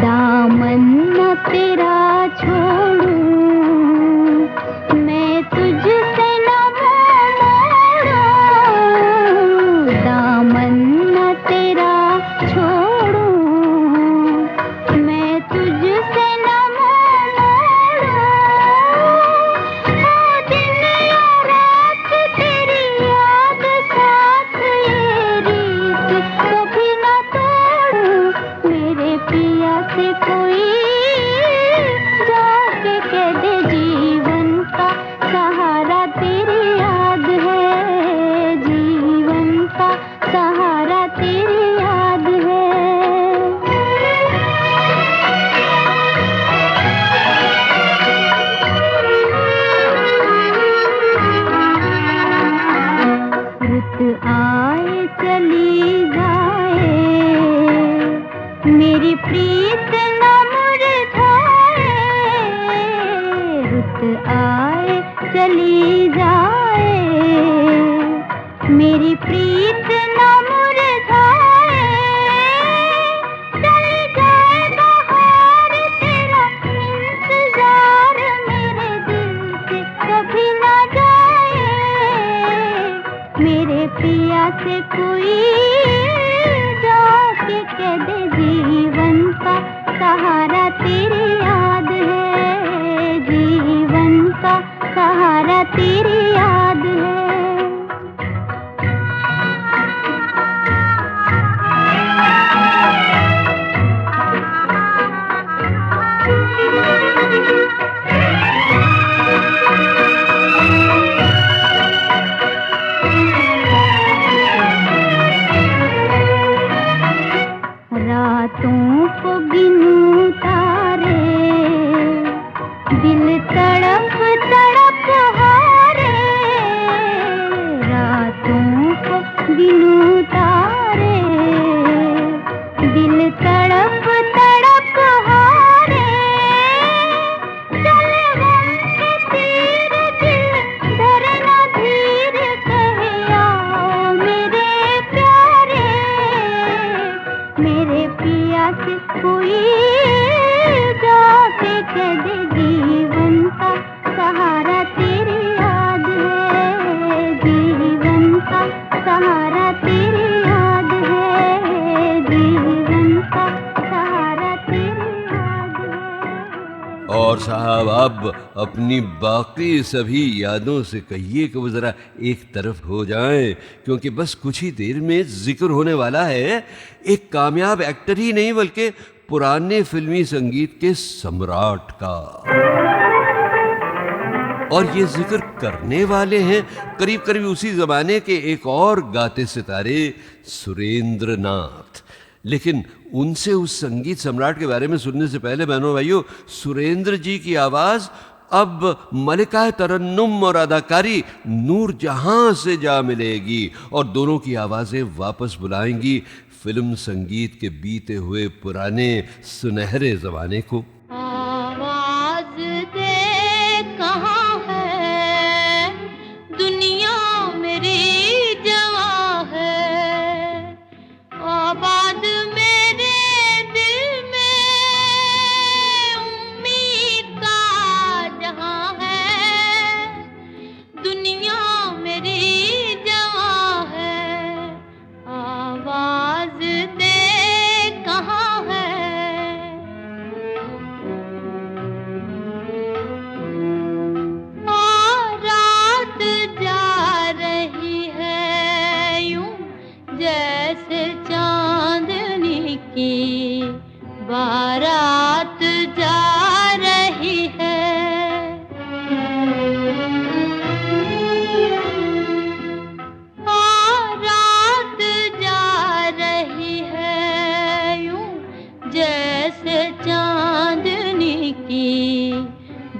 दामन न तेरा छोड़ूं मैं तुझसे न मोड़ूं, दामन न तेरा छोड़ूं मैं तुझसे न मोड़ूं। दिन या रात तेरी याद साथ ये रीत कभी न तोड़ूं। मेरे पिया से कोई जाके कह दे जीवन का सहारा तेरी याद है, जीवन का सहारा तेरी याद है। रुत आए चली जाए मेरी प्रीत न मुरझाए, रुत आए चली जाए मेरी प्रीत न मुरझाए। चल जाए बहार तेरा इंतजार मेरे दिल से कभी न जाए। मेरे पिया से कोई जाके कह दे जीवन का सहारा तेरी याद है, जीवन का सहारा तेरी याद है। रातों को गिनूं तारे दिल तड़प तड़प हारे, रातों को गिनूं तारे दिल तड़प तड़प हारे। चल गम के तीर दिल धरना धीर कहे आओ मेरे प्यारे। मेरे पिया से कोई जाके कह दे जीवन का सहारा तेरी याद है, जीवन का सहारा तेरी याद है, जीवन का सहारा तेरी याद है। और साहब अब अपनी बाकी सभी यादों से कहिए कि वो जरा एक तरफ हो जाएं, क्योंकि बस कुछ ही देर में जिक्र होने वाला है एक कामयाब एक्टर ही नहीं बल्कि पुराने फिल्मी संगीत के सम्राट का। और ये जिक्र करने वाले हैं करीब करीब उसी जमाने के एक और गाते सितारे सुरेंद्र नाथ। लेकिन उनसे उस संगीत सम्राट के बारे में सुनने से पहले बहनों भाइयों, सुरेंद्र जी की आवाज अब मलिका तरन्नुम और अदाकारी नूर जहां से जा मिलेगी और दोनों की आवाजें वापस बुलाएंगी फिल्म संगीत के बीते हुए पुराने सुनहरे जमाने को। आवाज दे कहाँ है दुनिया मेरी जवां है, आबाद मेरे दिल में उम्मीद का जहां है, दुनिया मेरी जवां है। आवाज दे कहाँ है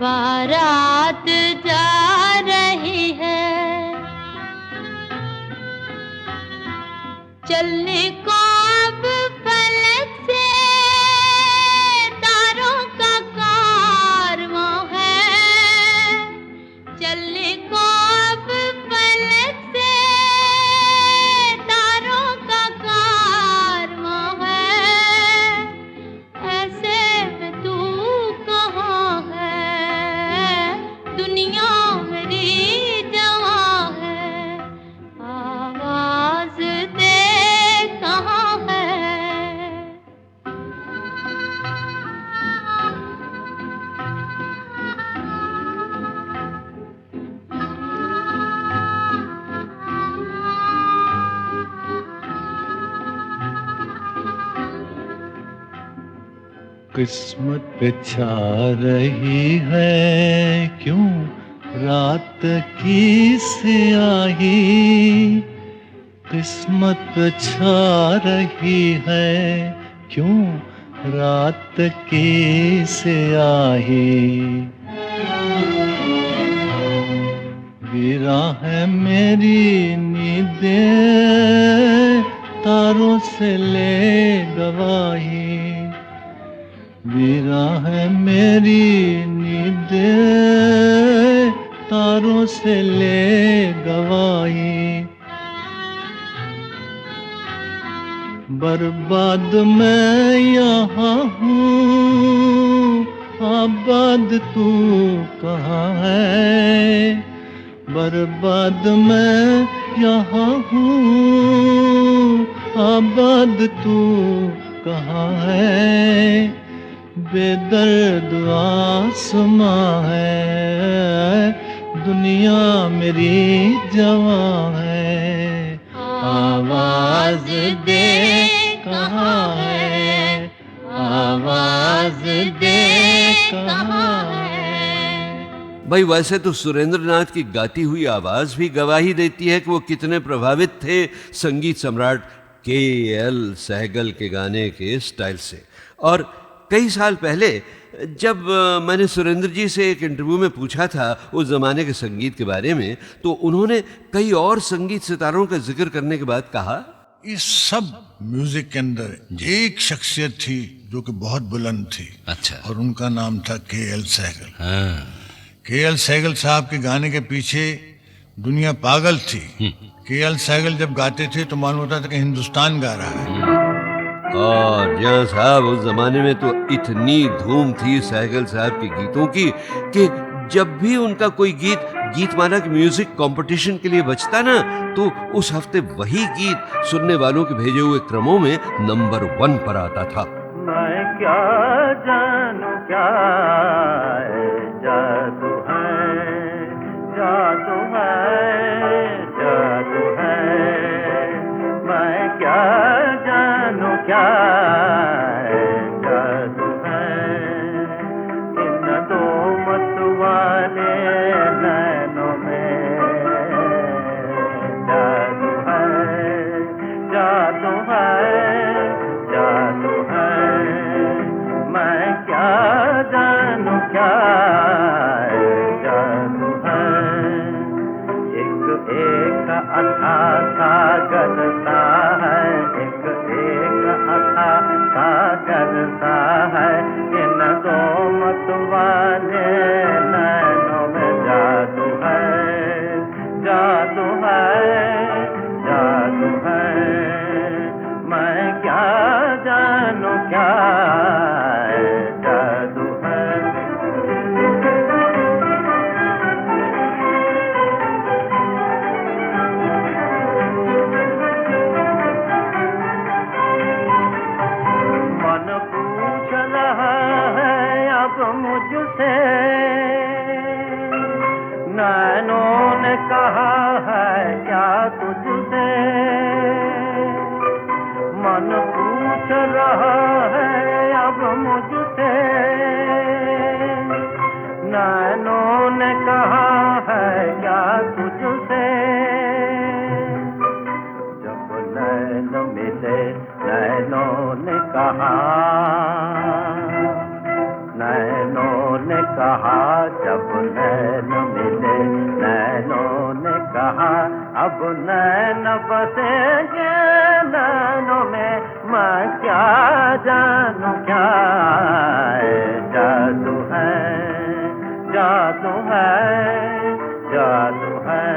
बारात जा रही है, चलने को अब फलक से तारों का कारवां है, चलने को अब फलक से तारों का कारवां है, ऐसे में तू कहाँ है, दुनिया मेरी जवां है, आवाज दे कहाँ है। किस्मत पे छा रही है क्यों रात की स्याही, किस्मत पे छा रही है क्यों रात की स्याही, गिरा है मेरी नींदें तारों से ले गवाही, गिरा है मेरी नींदें तारों से ले गवाही, बर्बाद मैं यहाँ हूँ आबाद तू कहाँ है, बर्बाद मैं यहाँ हूँ आबाद तू कहाँ है, बेदर्द आसमां है दुनिया मेरी जवां है, आवाज दे कहाँ है, आवाज दे कहाँ है। भाई वैसे तो सुरेंद्रनाथ की गाती हुई आवाज भी गवाही देती है कि वो कितने प्रभावित थे संगीत सम्राट के.एल. सहगल के गाने के स्टाइल से। और कई साल पहले जब मैंने सुरेंद्र जी से एक इंटरव्यू में पूछा था उस ज़माने के संगीत के बारे में, तो उन्होंने कई और संगीत सितारों का जिक्र करने के बाद कहा, इस सब म्यूजिक के अंदर एक शख्सियत थी जो कि बहुत बुलंद थी। अच्छा। और उनका नाम था के.एल. सहगल। के.एल. सहगल साहब के गाने के पीछे दुनिया पागल थी। के.एल. सहगल जब गाते थे तो मालूम होता था कि हिंदुस्तान गा रहा है। और जहाँ साहब उस जमाने में तो इतनी धूम थी सहगल साहब के गीतों की कि जब भी उनका कोई गीतमाला के म्यूजिक कंपटीशन के लिए बजता ना, तो उस हफ्ते वही गीत सुनने वालों के भेजे हुए क्रमों में नंबर 1 पर आता था। मैं क्या जानूं क्या जादू है, जादू है, जादू है, मैं क्या जानूं क्या जादू है, इन दो मतवाले नैनों में जादू है, जादू है, जादू है, मैं क्या जानूं क्या जादू है, एक अथा सागर सा है, एक अथा सागर सा है, इन दो मतवाले नैनों में जादू है, जादू है, जादू है, मैं क्या जानूं क्या जादू है। मुझसे नैनों ने कहा है क्या तुझसे, मन पूछ रहा है अब मुझसे, नैनों ने कहा है क्या तुझसे, जब नैन मिले नैनों ने कहा, नैनों ने कहा जब नैन मिले, नैनों ने कहा अब नैन बसेंगे नैनों में, मैं क्या जानूं क्या जादू है, जादू है, जादू है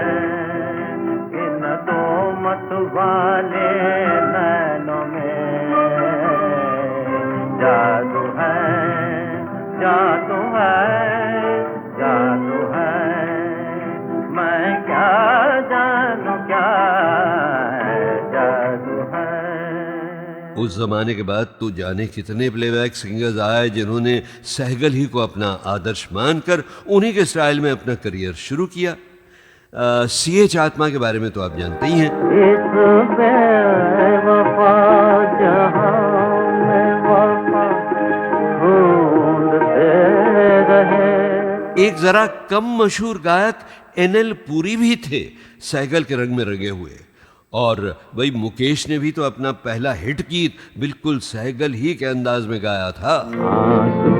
इन दो मत वाले नैनों में, जादू है, जादू है, जादू है, मैं क्या जानूं क्या जादू है। उस जमाने के बाद तो जाने कितने प्लेबैक सिंगर्स आए जिन्होंने सहगल ही को अपना आदर्श मानकर उन्हीं के स्टाइल में अपना करियर शुरू किया। CH आत्मा के बारे में तो आप जानते ही हैं। इस बेवफा जहां में वफा ढूंढते रहे। एक जरा कम मशहूर गायक NL पुरी भी थे सहगल के रंग में रंगे हुए, और भाई मुकेश ने भी तो अपना पहला हिट गीत बिल्कुल सहगल ही के अंदाज में गाया था। आंसू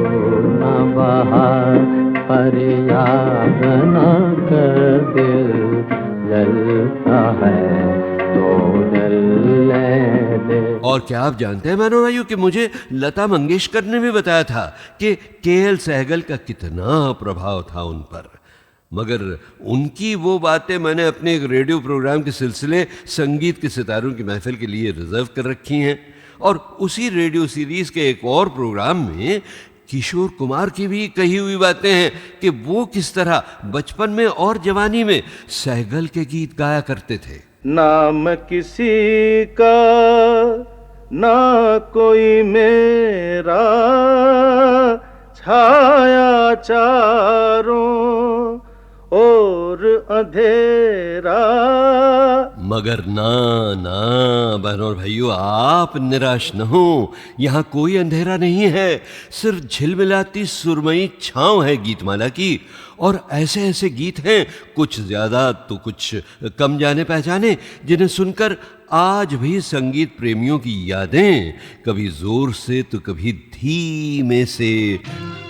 न बहा फरियाद न कर, दिल जलता है तो जलने दे। और क्या आप जानते हैं मानो भाइयों कि मुझे लता मंगेशकर ने भी बताया था कि KL सहगल का कितना प्रभाव था उन पर, मगर उनकी वो बातें मैंने अपने एक रेडियो प्रोग्राम के सिलसिले संगीत के सितारों की महफिल के लिए रिजर्व कर रखी हैं। और उसी रेडियो सीरीज के एक और प्रोग्राम में किशोर कुमार की भी कही हुई बातें हैं कि वो किस तरह बचपन में और जवानी में सहगल के गीत गाया करते थे। नाम किसी का ना कोई मेरा, छाया चारों और अंधेरा। मगर ना ना बहनों और भाइयों, आप निराश न हो, यहाँ कोई अंधेरा नहीं है, सिर्फ झिलमिलाती सुरमई छांव है गीतमाला की। और ऐसे ऐसे गीत हैं, कुछ ज्यादा तो कुछ कम जाने पहचाने, जिन्हें सुनकर आज भी संगीत प्रेमियों की यादें कभी जोर से तो कभी धीमे से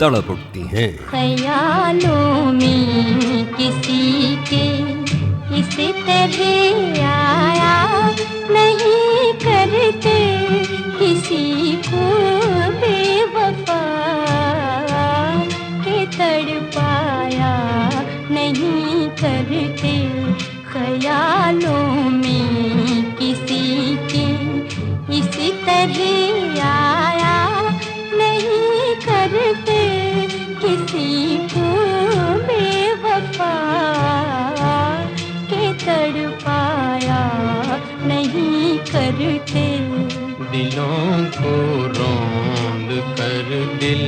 तड़प उठती हैं। ख्यालों में किसी के इस तरह आया नहीं करते, किसी को बेवफा के तड़पाया नहीं करते। ख्यालों में किसी के इस तरह आया नहीं करते, किसी को बेवफा के तड़पाया नहीं करते। दिलों को रोंद कर दिल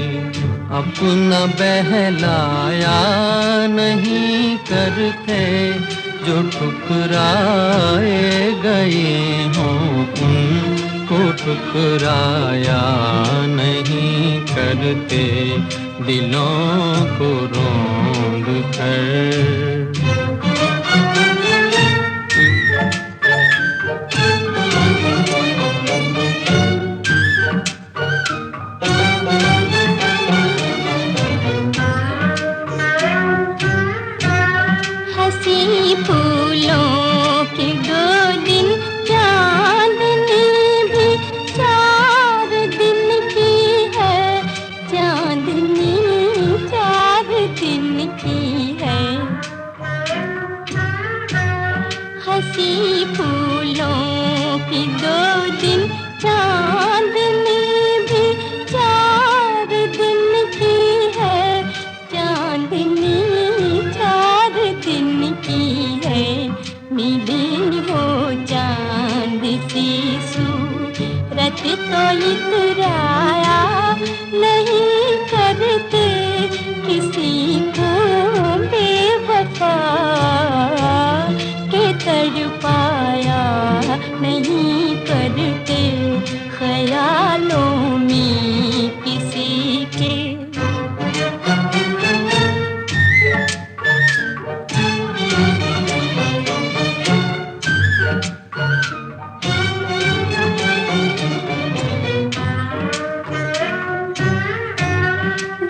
अपना बहलाया नहीं करते, जो ठुकराए गए हों उनको ठुकराया नहीं करते, दिलों को रोंद कर। हंसी फूलों के दो दिन, चांदनी भी 4 दिन की है, चांदनी 4 दिन की है।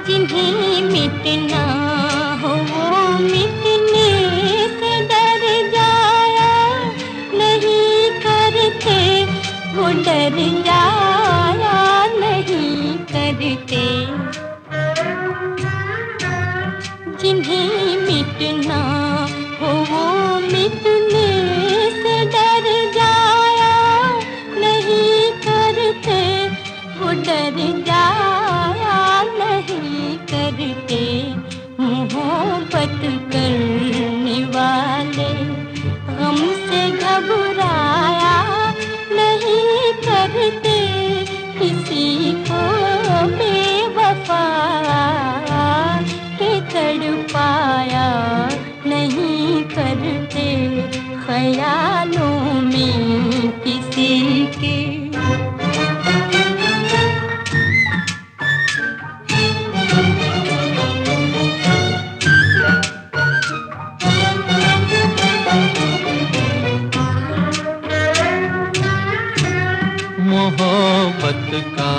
जिन्हें मिटना हो वो मिटने से डर जाया नहीं करते, वो डर जाया नहीं करते। जिन्हें मिटना हो वो मिटने से डर जाया नहीं करते, वो डर जाया नहीं करते। मोहब्बत करने वाले गम से घबराया नहीं करते, किसी को बेवफा के तड़पाया नहीं करते, ख्यालों में किसी के। मोहब्बत का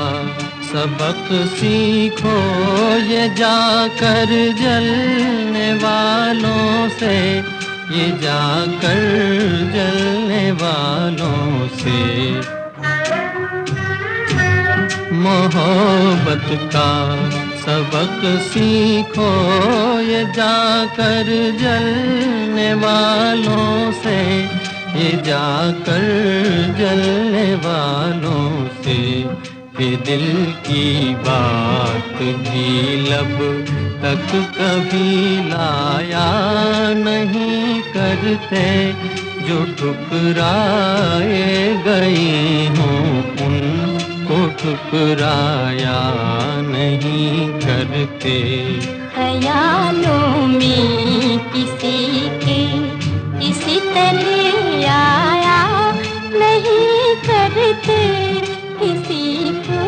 सबक सीखो ये जाकर जलने वालों से, ये जाकर जलने वालों से। मोहब्बत का सबक सीखो ये जाकर जलने वालों से, ये जाकर जलने वालों से। कि दिल की बात भी लब तक कभी लाया नहीं करते, जो ठुकराए गए हों उनको ठुकराया नहीं करते। ख्यालों में किसी के इसी तरह आया नहीं करते, किसी को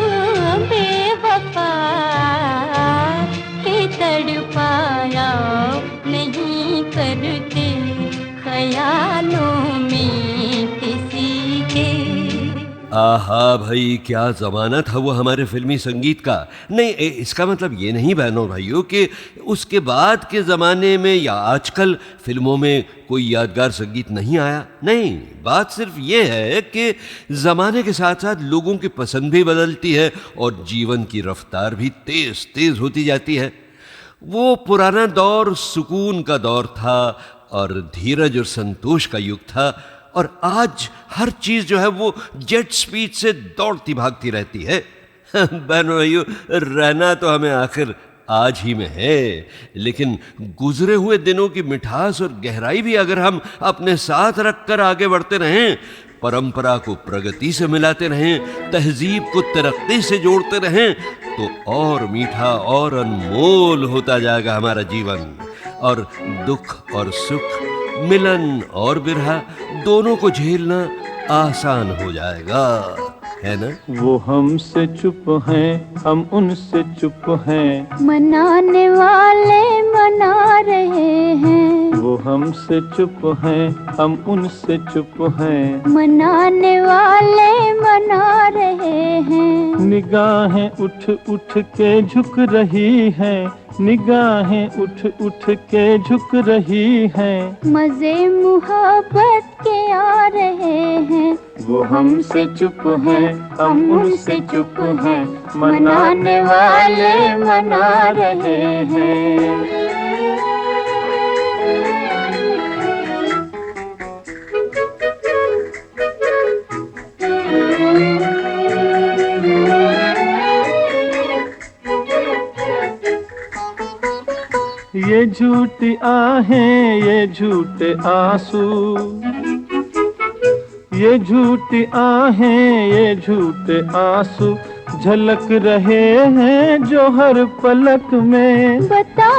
बेवफा के तड़पाया नहीं करते, ख्यालों में किसी के। आहा भाई, क्या जमाना था वो हमारे फिल्मी संगीत का। नहीं, इसका मतलब ये नहीं बहनों भाइयों कि उसके बाद के ज़माने में या आजकल फिल्मों में कोई यादगार संगीत नहीं आया। नहीं, बात सिर्फ ये है कि ज़माने के साथ साथ लोगों की पसंद भी बदलती है और जीवन की रफ्तार भी तेज़ तेज़ होती जाती है। वो पुराना दौर सुकून का दौर था और धीरज और संतोष का युग था, और आज हर चीज़ जो है वो जेट स्पीड से दौड़ती भागती रहती है। बहनों भाइयों, रहना तो हमें आखिर आज ही में है, लेकिन गुजरे हुए दिनों की मिठास और गहराई भी अगर हम अपने साथ रखकर आगे बढ़ते रहें, परंपरा को प्रगति से मिलाते रहें, तहजीब को तरक्की से जोड़ते रहें, तो और मीठा और अनमोल होता जाएगा हमारा जीवन। और दुख और सुख, मिलन और बिरहा, दोनों को झेलना आसान हो जाएगा, है ना? वो हमसे चुप हैं, हम उनसे चुप हैं, मनाने वाले मना रहे हैं, वो हमसे चुप हैं, हम उनसे चुप हैं, मनाने वाले मना रहे हैं। निगाहें उठ उठ के झुक रही हैं, निगाहें उठ उठ के झुक रही हैं, मजे मुहब्बत के आ रहे हैं। वो हमसे चुप हैं, हम उनसे चुप हैं, मनाने वाले मना रहे हैं। ये झूठी आहें, ये झूठे आंसू, ये झूठी आहें, ये झूठे आंसू झलक रहे हैं जो हर पलक में बता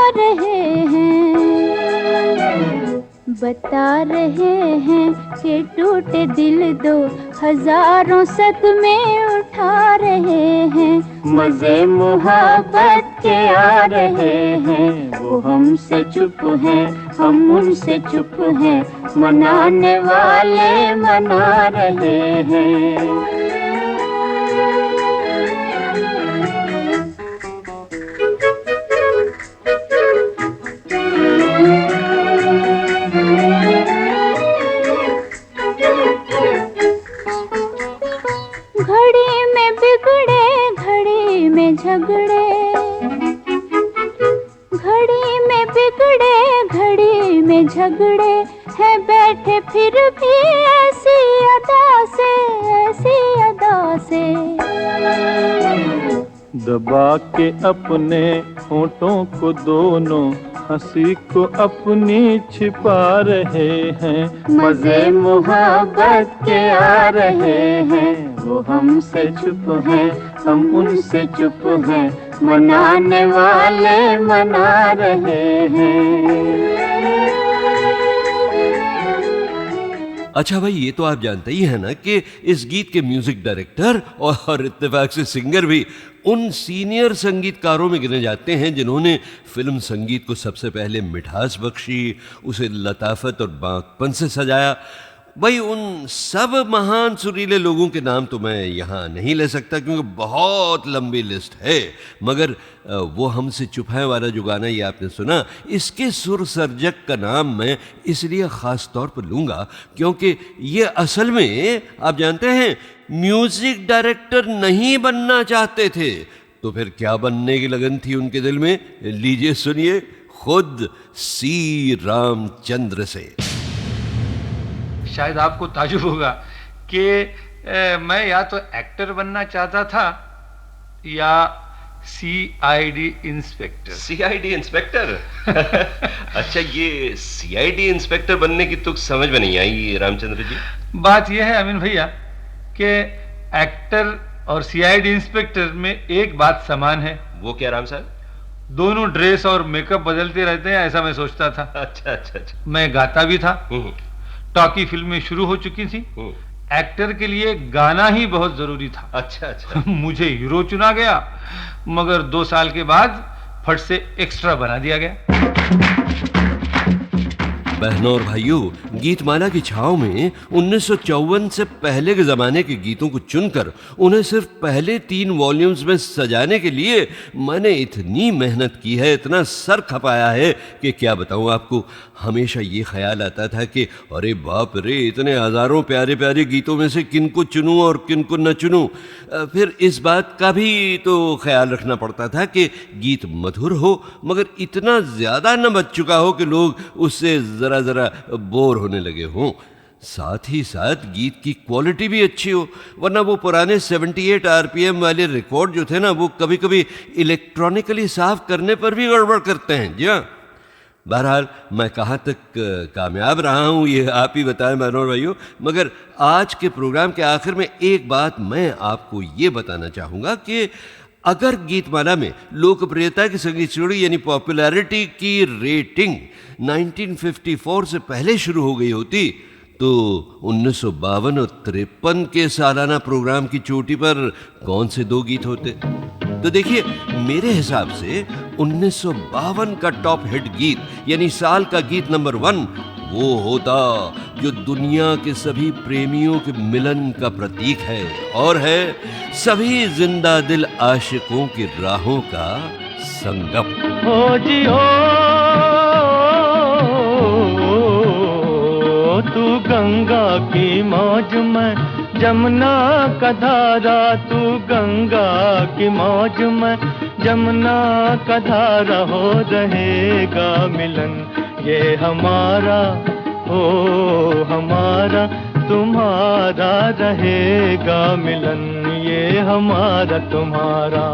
रहे हैं कि टूटे दिल दो हजारों सदमे उठा रहे हैं। मजे मुहब्बत के आ रहे हैं, वो हमसे चुप हैं, हम उनसे चुप हैं, मनाने वाले मना रहे हैं। घड़ी में बिगड़े घड़ी में झगड़े हैं बैठे फिर भी ऐसी अदा से दबा के अपने होठों को दोनों हंसी को अपनी छिपा रहे हैं, मजे मोहब्बत के आ रहे हैं, वो हमसे चुप हैं, हम उनसे चुप हैं, मनाने वाले मना रहे हैं। अच्छा भाई, ये तो आप जानते ही हैं ना कि इस गीत के म्यूजिक डायरेक्टर और इत्तेफाक से सिंगर भी उन सीनियर संगीतकारों में गिने जाते हैं जिन्होंने फिल्म संगीत को सबसे पहले मिठास बख्शी, उसे लताफत और बांकपन से सजाया। भाई उन सब महान सुरीले लोगों के नाम तो मैं यहाँ नहीं ले सकता क्योंकि बहुत लंबी लिस्ट है, मगर वो हमसे चुप है वाला जो गाना ये आपने सुना, इसके सुर सर्जक का नाम मैं इसलिए ख़ास तौर पर लूँगा क्योंकि ये असल में आप जानते हैं म्यूज़िक डायरेक्टर नहीं बनना चाहते थे, तो फिर क्या बनने की लगन थी उनके दिल में। लीजिए सुनिए खुद सी रामचंद्र से। शायद आपको ताजुब होगा कि मैं या तो एक्टर बनना चाहता था या सीआईडी इंस्पेक्टर। CID inspector? अच्छा, ये सीआईडी इंस्पेक्टर बनने की तुक समझ में नहीं आई रामचंद्र जी। बात यह है अमीन भैया कि एक्टर और सीआईडी इंस्पेक्टर में एक बात समान है। वो क्या राम साहब? दोनों ड्रेस और मेकअप बदलते रहते हैं, ऐसा मैं सोचता था। अच्छा अच्छा अच्छा। मैं गाता भी था, टॉकी फिल्में शुरू हो चुकी थी, एक्टर के लिए गाना ही बहुत जरूरी था। अच्छा अच्छा। मुझे हीरो चुना गया, मगर 2 साल के बाद फट से एक्स्ट्रा बना दिया गया। बहनों और भाइयों, गीतमाला की छाव में 1954 से पहले के ज़माने के गीतों को चुनकर उन्हें सिर्फ पहले 3 वॉल्यूम्स में सजाने के लिए मैंने इतनी मेहनत की है, इतना सर खपाया है कि क्या बताऊं आपको। हमेशा ये ख्याल आता था कि अरे बाप रे, इतने हज़ारों प्यारे प्यारे गीतों में से किन को चुनूं और किन को न चुनूं। फिर इस बात का भी तो ख्याल रखना पड़ता था कि गीत मधुर हो मगर इतना ज़्यादा न बच चुका हो कि लोग उससे ज़रा ज़रा बोर होने लगे हों। साथ ही साथ गीत की क्वालिटी भी अच्छी हो, वरना वो पुराने 78 आरपीएम वाले रिकॉर्ड जो थे ना, वो कभी कभी इलेक्ट्रॉनिकली साफ करने पर भी गड़बड़ करते हैं। जी हाँ, बहरहाल मैं कहाँ तक कामयाब रहा हूँ ये आप ही बताएं बहनों और भाइयों। मगर आज के प्रोग्राम के आखिर में एक बात मैं आपको ये बताना चाहूँगा कि अगर गीतमाला में लोकप्रियता की संगीत श्रेणी यानी पॉपुलैरिटी की रेटिंग 1954 से पहले शुरू हो गई होती तो 1952 और 53 के सालाना प्रोग्राम की चोटी पर कौन से 2 गीत होते। तो देखिए, मेरे हिसाब से 1952 का टॉप हिट गीत यानी साल का गीत नंबर 1 वो होता जो दुनिया के सभी प्रेमियों के मिलन का प्रतीक है और है सभी जिंदा दिल आशिकों की राहों का संगम। हो जी हो तू गंगा की मौज में, जमुना का धारा, तू गंगा की मौज में, जमुना का धारा, हो रहेगा मिलन ये हमारा, ओ हमारा तुम्हारा, रहेगा मिलन ये हमारा तुम्हारा।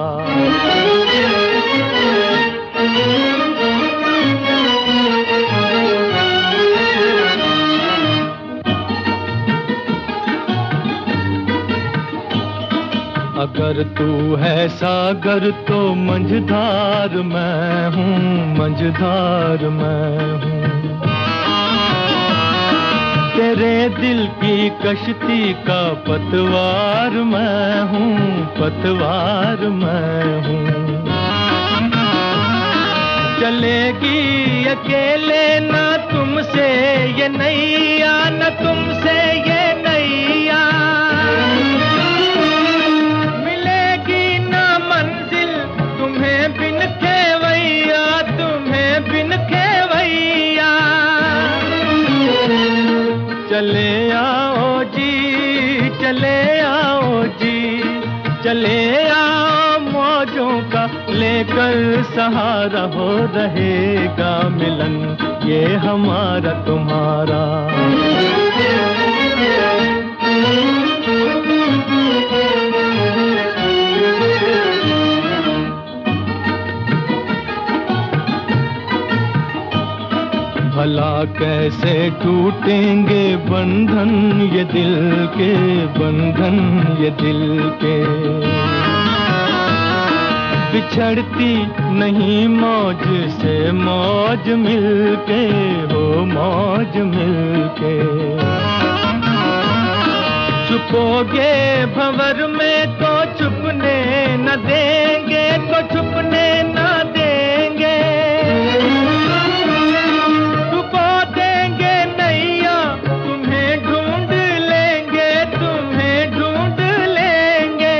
अगर तू है सागर तो मंझधार मैं हूँ, मंझधार मैं हूँ। तेरे दिल की कश्ती का पतवार मैं हूँ, पतवार मैं हूँ। चलेगी अकेले ना तुमसे ये नैया, न तुमसे ये नैया, मिलेगी ना मंजिल तुम्हें बिन खेवैया, तुम्हें बिन खेवैया। चले आओ जी, चले आओ जी, चले आओ मौजों का ले कल सहारा हो रहेगा मिलन ये हमारा तुम्हारा। भला कैसे टूटेंगे बंधन ये दिल के, बंधन ये दिल के। बिछड़ती नहीं मौज से मौज मिलके हो, मौज मिलके। छुपोगे भंवर में तो छुपने न देंगे, तो छुपने न देंगे। डुबा देंगे नैया तुम्हें ढूंढ लेंगे, तुम्हें ढूंढ लेंगे।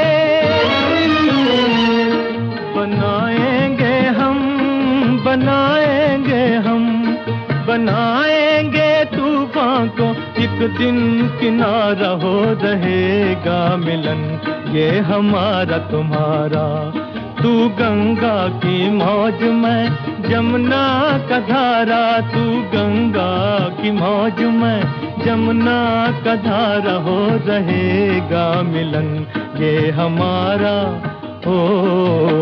बनाएंगे हम, बनाएंगे हम, बनाएंगे तूफान को एक दिन किनारा हो रहेगा मिलन ये हमारा तुम्हारा। तू गंगा की मौज में जमुना का धारा, तू गंगा की मौज में जमुना का धारा हो रहेगा मिलन ये हमारा, ओ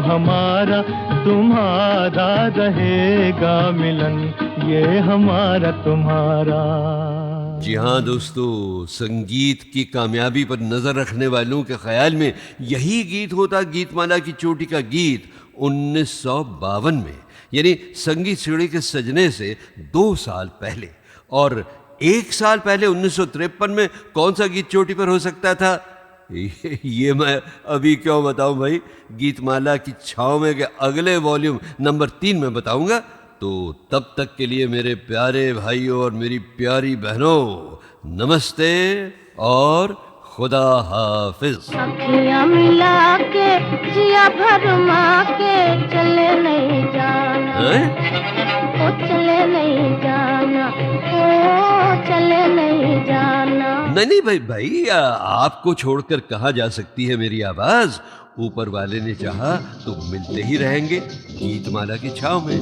हमारा तुम्हारा रहेगा मिलन ये हमारा तुम्हारा। जी हाँ दोस्तों, संगीत की कामयाबी पर नजर रखने वालों के ख्याल में यही गीत होता गीतमाला की चोटी का गीत 1952 में, यानी संगीत सीढ़ी के सजने से 2 साल पहले। और 1 साल पहले 1953 में कौन सा गीत चोटी पर हो सकता था ये मैं अभी क्यों बताऊं भाई, गीतमाला की छाव में के अगले वॉल्यूम नंबर 3 में बताऊंगा। तो तब तक के लिए मेरे प्यारे भाइयों और मेरी प्यारी बहनों, नमस्ते और खुदा हाफिज। अखियां मिला के जिया भरमा के चले नहीं जाना, ओ चले नहीं जाना, ओ चले नहीं जाना। नहीं भाई आपको छोड़कर कहाँ जा सकती है मेरी आवाज। ऊपर वाले ने चाहा तो मिलते ही रहेंगे गीतमाला की छाव में।